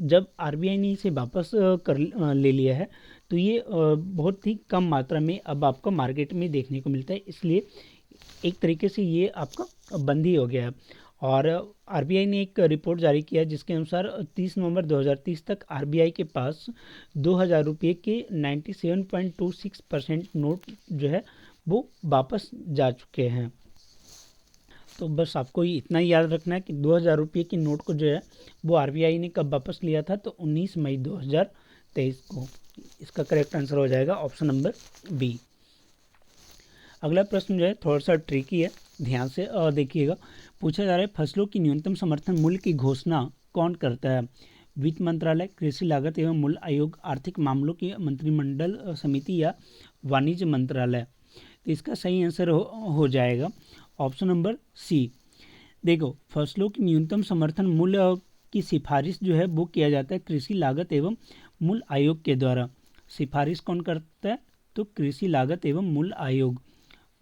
जब आरबीआई ने इसे वापस ले लिया है तो ये बहुत ही कम मात्रा में अब आपको मार्केट में देखने को मिलता है। इसलिए एक तरीके से ये आपका बंद ही हो गया है। और आरबीआई ने एक रिपोर्ट जारी किया जिसके अनुसार 30 नवंबर 2030 तक आरबीआई के पास 2000 रुपये के 97.26% नोट जो है वो वापस जा चुके हैं। तो बस आपको इतना ही याद रखना है कि 2000 रुपये के नोट को जो है वो आरबीआई ने कब वापस लिया था? तो 19 मई 2023 को। इसका करेक्ट आंसर हो जाएगा ऑप्शन नंबर बी। अगला प्रश्न जो है थोड़ा सा ट्रिकी है, ध्यान से देखिएगा। पूछा जा रहा है फसलों की न्यूनतम समर्थन मूल्य की घोषणा कौन करता है? वित्त मंत्रालय, कृषि लागत एवं मूल्य आयोग, आर्थिक मामलों की मंत्रिमंडल समिति या वाणिज्य मंत्रालय? तो इसका सही आंसर हो जाएगा ऑप्शन नंबर सी। देखो फसलों की न्यूनतम समर्थन मूल्य की सिफारिश जो है वो किया जाता है कृषि लागत एवं मूल्य आयोग के द्वारा। सिफारिश कौन करता है? तो कृषि लागत एवं मूल्य आयोग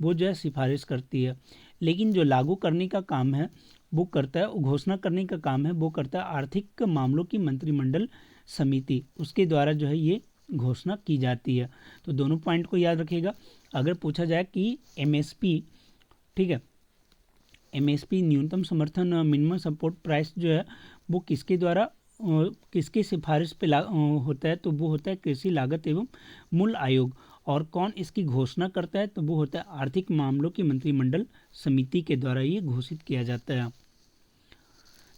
वो जो है सिफारिश करती है। लेकिन जो लागू करने का काम है वो करता है, घोषणा करने का काम है वो करता है आर्थिक मामलों की मंत्रिमंडल समिति, उसके द्वारा जो है ये घोषणा की जाती है। तो दोनों पॉइंट को याद रखिएगा। अगर पूछा जाए कि एमएसपी, ठीक है, एमएसपी न्यूनतम समर्थन मिनिमम सपोर्ट प्राइस जो है वो किसके द्वारा किसके सिफारिश पे होता है? तो वो होता है कृषि लागत एवं मूल्य आयोग। और कौन इसकी घोषणा करता है? तो वो होता है आर्थिक मामलों की मंत्रिमंडल समिति के द्वारा ये घोषित किया जाता है।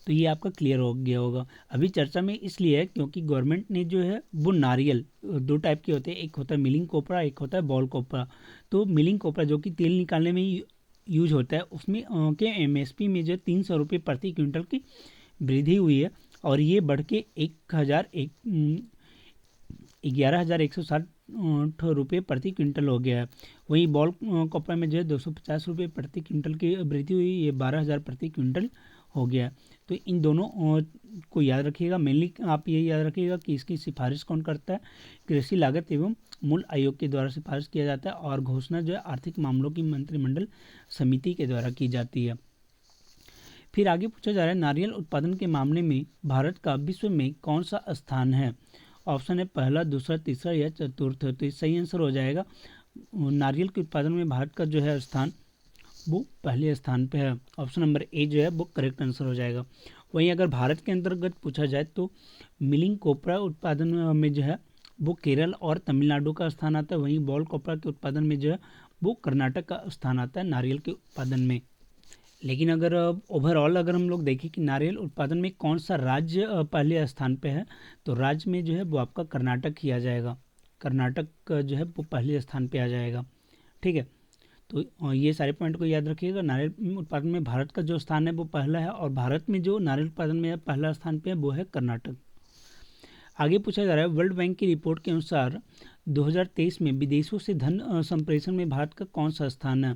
तो ये आपका क्लियर हो गया होगा। अभी चर्चा में इसलिए है क्योंकि गवर्नमेंट ने जो है वो नारियल, दो टाइप के होते हैं, एक होता है मिलिंग कोपरा, एक होता है बॉल कोपरा। तो मिलिंग कोपरा जो कि तेल निकालने में यूज होता है उसमें के एमएसपी में जो 300 रुपये प्रति क्विंटल की वृद्धि हुई है और ये बढ़ के 11,160 रुपये प्रति क्विंटल हो गया है। वहीं बॉल कॉपर में जो है 250 रुपये प्रति क्विंटल की वृद्धि हुई, ये 12,000 प्रति क्विंटल हो गया। तो इन दोनों को याद रखिएगा। मेनली आप ये याद रखिएगा कि इसकी सिफारिश कौन करता है, कृषि लागत एवं मूल्य आयोग के द्वारा सिफारिश किया जाता है, और घोषणा जो है आर्थिक मामलों की मंत्रिमंडल समिति के द्वारा की जाती है। फिर आगे पूछा जा रहा है, नारियल उत्पादन के मामले में भारत का विश्व में कौन सा स्थान है। ऑप्शन है पहला, दूसरा, तीसरा या चतुर्थ। तो इस सही आंसर हो जाएगा नारियल के उत्पादन में भारत का जो है स्थान वो पहले स्थान पे है। ऑप्शन नंबर ए जो है वो करेक्ट आंसर हो जाएगा। वहीं अगर भारत के अंतर्गत पूछा जाए तो मिलिंग कोपरा उत्पादन में जो है वो केरल और तमिलनाडु का स्थान आता है। वहीं बॉल कोपरा के उत्पादन में जो है वो कर्नाटक का स्थान आता है नारियल के उत्पादन में। लेकिन अगर ओवरऑल अगर हम लोग देखें कि नारियल उत्पादन में कौन सा राज्य पहले स्थान पे है, तो राज्य में जो है वो आपका कर्नाटक ही आ जाएगा। कर्नाटक जो है वो पहले स्थान पे आ जाएगा। ठीक है, तो ये सारे पॉइंट को याद रखिएगा। नारियल उत्पादन में भारत का जो स्थान है वो पहला है, और भारत में जो नारियल उत्पादन में पहला स्थान पे है वो है कर्नाटक। आगे पूछा जा रहा है, वर्ल्ड बैंक की रिपोर्ट के अनुसार 2023 में विदेशों से धन संप्रेषण में भारत का कौन सा स्थान है।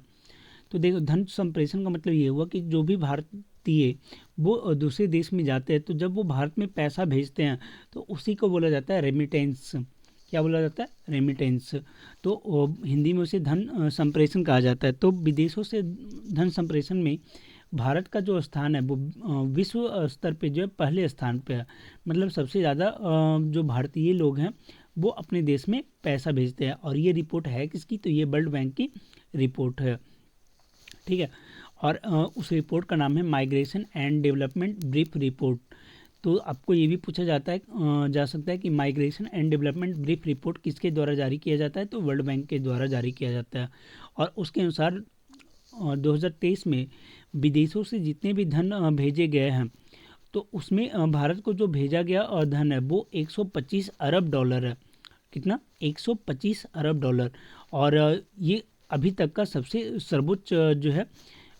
तो देखो, धन संप्रेषण का मतलब ये हुआ कि जो भी भारतीय वो दूसरे देश में जाते हैं, तो जब वो भारत में पैसा भेजते हैं तो उसी को बोला जाता है रेमिटेंस। क्या बोला जाता है? रेमिटेंस। तो हिंदी में उसे धन संप्रेषण कहा जाता है। तो विदेशों से धन संप्रेषण में भारत का जो स्थान है वो विश्व स्तर पे जो है पहले स्थान पे है। मतलब सबसे ज़्यादा जो भारतीय लोग हैं वो अपने देश में पैसा भेजते हैं। और ये रिपोर्ट है किसकी? तो ये वर्ल्ड बैंक की रिपोर्ट है। ठीक है, और उस रिपोर्ट का नाम है migration and development brief report. तो आपको ये भी पूछा जाता है जा सकता है कि migration and development brief report किसके द्वारा जारी किया जाता है, तो वर्ल्ड बैंक के द्वारा जारी किया जाता है। और उसके अनुसार 2023 में विदेशों से जितने भी धन भेजे गए हैं, तो उसमें भारत को जो भेजा गया धन है वो 125 अरब डॉलर है। कितना? 125 अरब डॉलर। और ये अभी तक का सबसे सर्वोच्च जो है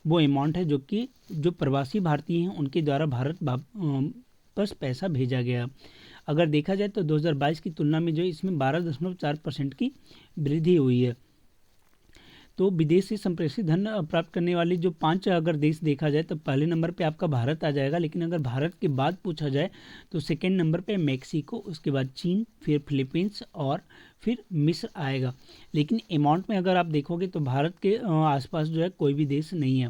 वो अमाउंट है, जो कि जो प्रवासी भारतीय हैं उनके द्वारा भारत बस पैसा भेजा गया। अगर देखा जाए तो 2022 की तुलना में जो इसमें 12.4% की वृद्धि हुई है। तो विदेश से संप्रेषित धन प्राप्त करने वाले जो 5 अगर देश देखा जाए तो पहले नंबर पे आपका भारत आ जाएगा। लेकिन अगर भारत के बाद पूछा जाए तो सेकंड नंबर पे मैक्सिको, उसके बाद चीन, फिर फिलीपींस और फिर मिस्र आएगा। लेकिन अमाउंट में अगर आप देखोगे तो भारत के आसपास जो है कोई भी देश नहीं है।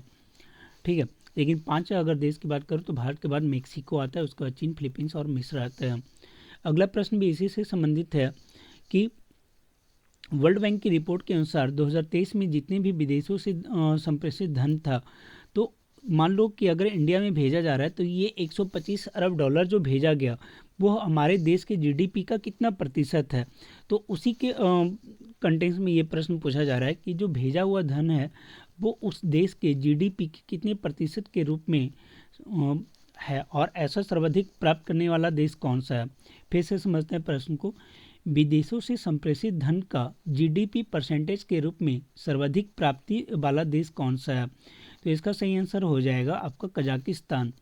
ठीक है, लेकिन 5 अगर देश की बात करूँ तो भारत के बाद मैक्सिको आता है, उसके बाद चीन, फिलीपींस और मिस्र आता है। अगला प्रश्न भी इसी से संबंधित है कि वर्ल्ड बैंक की रिपोर्ट के अनुसार 2023 में जितने भी विदेशों से संप्रेषित धन था, तो मान लो कि अगर इंडिया में भेजा जा रहा है तो ये 125 अरब डॉलर जो भेजा गया वो हमारे देश के जीडीपी का कितना प्रतिशत है। तो उसी के कंटेंट्स में ये प्रश्न पूछा जा रहा है कि जो भेजा हुआ धन है वो उस देश के जीडीपी के कितने प्रतिशत के रूप में है, और ऐसा सर्वाधिक प्राप्त करने वाला देश कौन सा है। फिर से समझते हैं प्रश्न को। विदेशों से संप्रेषित धन का जीडीपी परसेंटेज के रूप में सर्वाधिक प्राप्ति वाला देश कौन सा है। तो इसका सही आंसर हो जाएगा आपका कजाकिस्तान।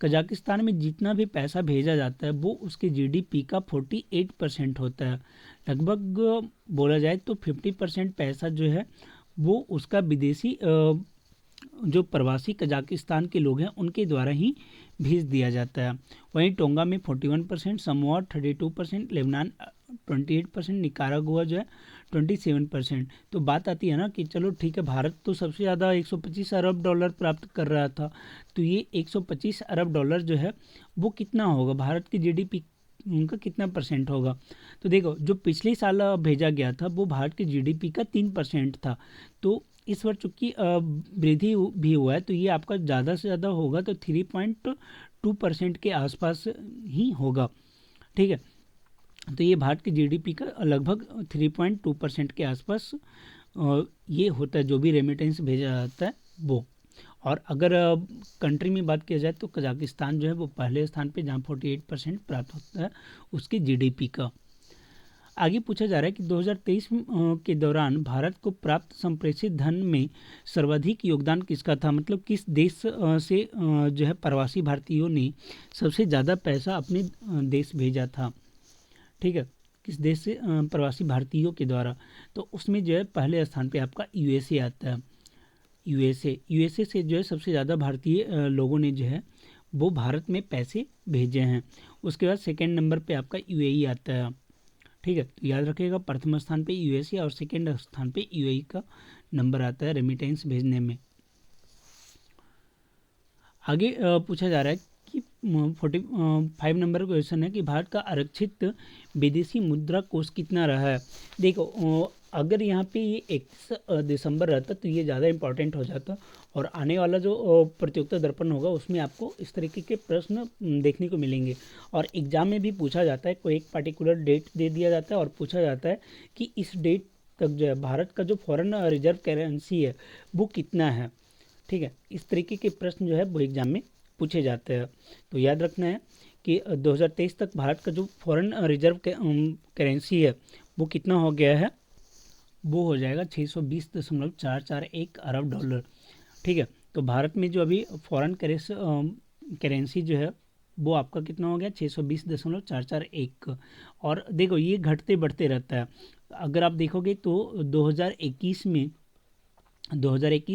कजाकिस्तान में जितना भी पैसा भेजा जाता है वो उसके जीडीपी का 48% होता है। लगभग बोला जाए तो 50% पैसा जो है वो उसका विदेशी जो प्रवासी कजाकिस्तान के लोग हैं उनके द्वारा ही भेज दिया जाता है। वहीं टोंगा में 41%, समोआ 32%, लेबनान 28%, निकारागुआ जो है 27%। तो बात आती है ना कि चलो ठीक है, भारत तो सबसे ज़्यादा 125 अरब डॉलर प्राप्त कर रहा था, तो ये 125 अरब डॉलर जो है वो कितना होगा, भारत की जीडीपी उनका कितना परसेंट होगा। तो देखो, जो पिछले साल भेजा गया था वो भारत के जीडीपी का 3% था। तो इस बार चूँकि वृद्धि भी हुआ है तो ये आपका ज़्यादा से ज़्यादा होगा तो 3.2% के आसपास ही होगा। ठीक है, तो ये भारत के जीडीपी का लगभग 3.2% के आसपास ये होता है जो भी रेमिटेंस भेजा जाता है वो। और अगर कंट्री में बात किया जाए तो कजाकिस्तान जो है वो पहले स्थान पे, जहाँ 48% प्राप्त होता है उसके जीडीपी का। आगे पूछा जा रहा है कि 2023 के दौरान भारत को प्राप्त संप्रेषित धन में सर्वाधिक योगदान किसका था। मतलब किस देश से जो है प्रवासी भारतीयों ने सबसे ज़्यादा पैसा अपने देश भेजा था। ठीक है, किस देश से प्रवासी भारतीयों के द्वारा, तो उसमें जो है पहले स्थान पे आपका यूएसए आता है। यूएसए से जो है सबसे ज़्यादा भारतीय लोगों ने जो है वो भारत में पैसे भेजे हैं। उसके बाद सेकेंड नंबर पे आपका यूएई आता है। ठीक है, तो याद रखिएगा प्रथम स्थान पे यूएसए और सेकेंड स्थान पे यूएई का नंबर आता है रेमिटेंस भेजने में। आगे पूछा जा रहा है कि 45 नंबर क्वेश्चन है कि भारत का आरक्षित विदेशी मुद्रा कोष कितना रहा है। देखो अगर यहाँ पे ये 31 दिसंबर रहता तो ये ज़्यादा इंपॉर्टेंट हो जाता, और आने वाला जो प्रतियोगिता दर्पण होगा उसमें आपको इस तरीके के प्रश्न देखने को मिलेंगे। और एग्जाम में भी पूछा जाता है, कोई एक पार्टिकुलर डेट दे दिया जाता है और पूछा जाता है कि इस डेट तक जो है भारत का जो फॉरेन रिजर्व करेंसी है वो कितना है। ठीक है, इस तरीके के प्रश्न जो है वो एग्जाम में पूछे जाते हैं। तो याद रखना है कि 2023 तक भारत का जो फॉरेन रिजर्व करेंसी है वो कितना हो गया है, वो हो जाएगा 620.441 अरब डॉलर। ठीक है, तो भारत में जो अभी फॉरेन करेंसी जो है वो आपका कितना हो गया 620.441। और देखो ये घटते बढ़ते रहता है। अगर आप देखोगे तो 2021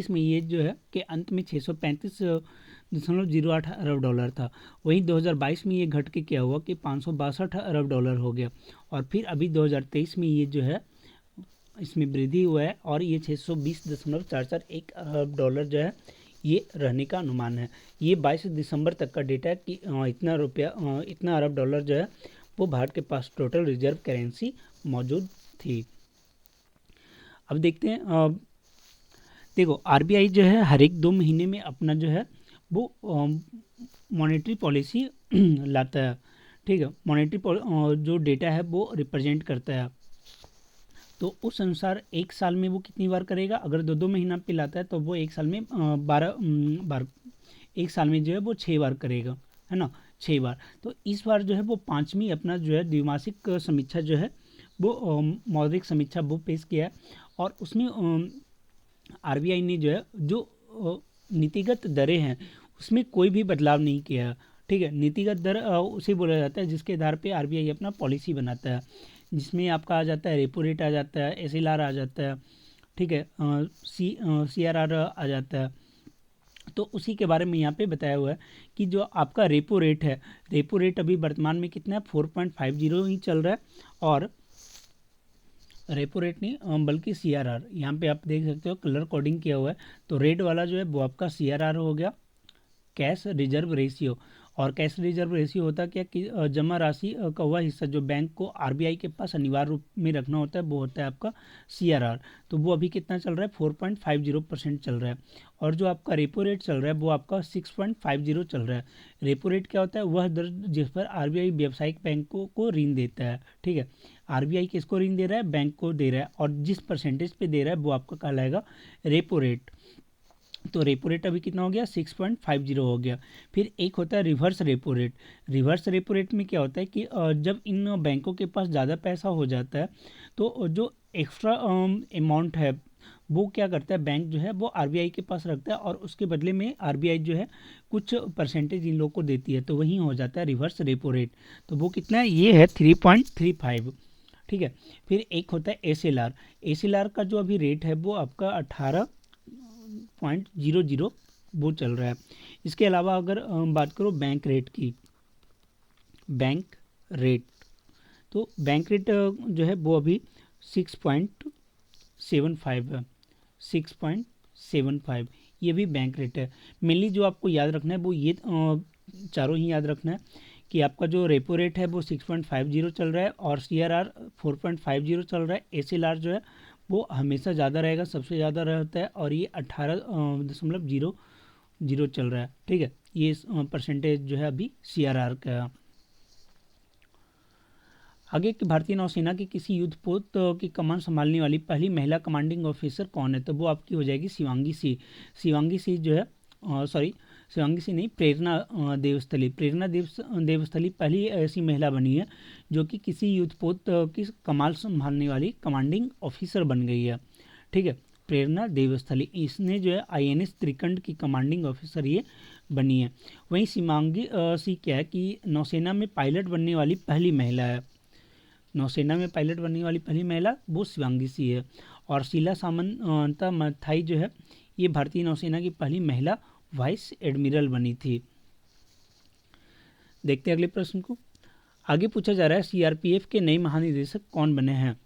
में ये जो है कि अंत में 635.08 अरब डॉलर था। वहीं 2022 में ये घट के क्या हुआ कि 562 अरब डॉलर हो गया। और फिर अभी 2023 में ये जो है इसमें वृद्धि हुआ है और ये 620.441 अरब डॉलर जो है ये रहने का अनुमान है। ये 22 दिसंबर तक का डेटा है कि इतना अरब डॉलर जो है वो भारत के पास टोटल रिजर्व करेंसी मौजूद थी। अब देखते हैं, देखो आरबीआई जो है हर एक 2 महीने में अपना जो है वो मॉनेटरी पॉलिसी लाता है। ठीक है, मॉनेटरी जो डेटा है वो रिप्रेजेंट करता है। तो उस अनुसार एक साल में वो कितनी बार करेगा, अगर 2-2 महीना पे लाता है तो वो एक साल में 12 बार, एक साल में जो है वो 6 बार करेगा, है ना, 6 बार। तो इस बार जो है वो 5वीं अपना जो है द्विमासिक समीक्षा जो है वो मौद्रिक समीक्षा वो पेश किया है। और उसमें आरबीआई ने जो है जो नीतिगत दरें हैं उसमें कोई भी बदलाव नहीं किया। ठीक है, नीतिगत दर उसे बोला जाता है जिसके आधार पे आरबीआई अपना पॉलिसी बनाता है, जिसमें आपका आ जाता है रेपो रेट आ जाता है, एसएलआर आ जाता है। ठीक है, सीआरआर आ जाता है। तो उसी के बारे में यहाँ पे बताया हुआ है कि जो आपका रेपो रेट है, रेपो रेट अभी वर्तमान में कितना है 4.50 ही चल रहा है। और रेपो रेट नहीं बल्कि सीआरआर, यहाँ पे आप देख सकते हो कलर कोडिंग किया हुआ है। तो रेड वाला जो है वो आपका सीआरआर हो गया, कैश रिजर्व रेशियो। और कैश रिजर्व रेशियो होता क्या कि जमा राशि का वह हिस्सा जो बैंक को आरबीआई के पास अनिवार्य रूप में रखना होता है वो होता है आपका सीआरआर। तो वो अभी कितना चल रहा है 4.50% चल रहा है। और जो आपका रेपो रेट चल रहा है वो आपका 6.50 चल रहा है। रेपो रेट क्या होता है, वह दर जिस पर आरबीआई व्यावसायिक बैंकों को ऋण देता है। ठीक है, आरबीआई किसको ऋण दे रहा है, बैंक को दे रहा है, और जिस परसेंटेज पे दे रहा है वो आपका कहलाएगा रेपो रेट। तो रेपो रेट अभी कितना हो गया 6.50 हो गया। फिर एक होता है reverse repo rate. Reverse repo rate में क्या होता है कि जब इन बैंकों के पास ज़्यादा पैसा हो जाता है तो जो एक्स्ट्रा अमाउंट है वो क्या करता है बैंक जो है वो आरबीआई के पास रखता है, और उसके बदले में आरबीआई जो है कुछ परसेंटेज इन लोग को देती है। तो वही हो जाता है रिवर्स रेपो रेट। तो वो कितना है, ये है 3.35। ठीक है, फिर एक होता है एसएलआर। एसएलआर का जो अभी रेट है वो आपका 18.00 वो चल रहा है। इसके अलावा अगर बात करो बैंक रेट की, बैंक रेट, तो बैंक रेट जो है वो अभी 6.75 है, 6.75 ये भी बैंक रेट है। मेनली जो आपको याद रखना है वो ये चारों ही याद रखना है कि आपका जो रेपो रेट है वो 6.50 चल रहा है, और सीआरआर 4.50 चल रहा है, एसएलआर जो है वो हमेशा ज़्यादा रहेगा, सबसे ज़्यादा रहता है, और ये 18.00 चल रहा है। ठीक है, ये परसेंटेज जो है अभी सीआरआर का। आगे कि भारतीय नौसेना की किसी युद्धपोत की कमान संभालने वाली पहली महिला कमांडिंग ऑफिसर कौन है, तो वो आपकी हो जाएगी शिवांगी सिंह। शिवांगी सिंह जो है शिवांगी सिंह नहीं, प्रेरणा देवस्थली। प्रेरणा देवस्थली पहली ऐसी महिला बनी है जो कि किसी युद्धपोत की कमान संभालने वाली कमांडिंग ऑफिसर बन गई है। ठीक है, प्रेरणा देवस्थली, इसने जो है आईएनएस त्रिकंड की कमांडिंग ऑफिसर ये बनी है। वहीं शिवांगी सिंह क्या है कि नौसेना में पायलट बनने वाली पहली महिला है। नौसेना में पायलट बनने वाली पहली महिला वो शिवांगी सिंह है। और शीला सामंता मथाई जो है ये भारतीय नौसेना की पहली महिला वाइस एडमिरल बनी थी। देखते हैं अगले प्रश्न को। आगे पूछा जा रहा है सीआरपीएफ के नए महानिदेशक कौन बने हैं।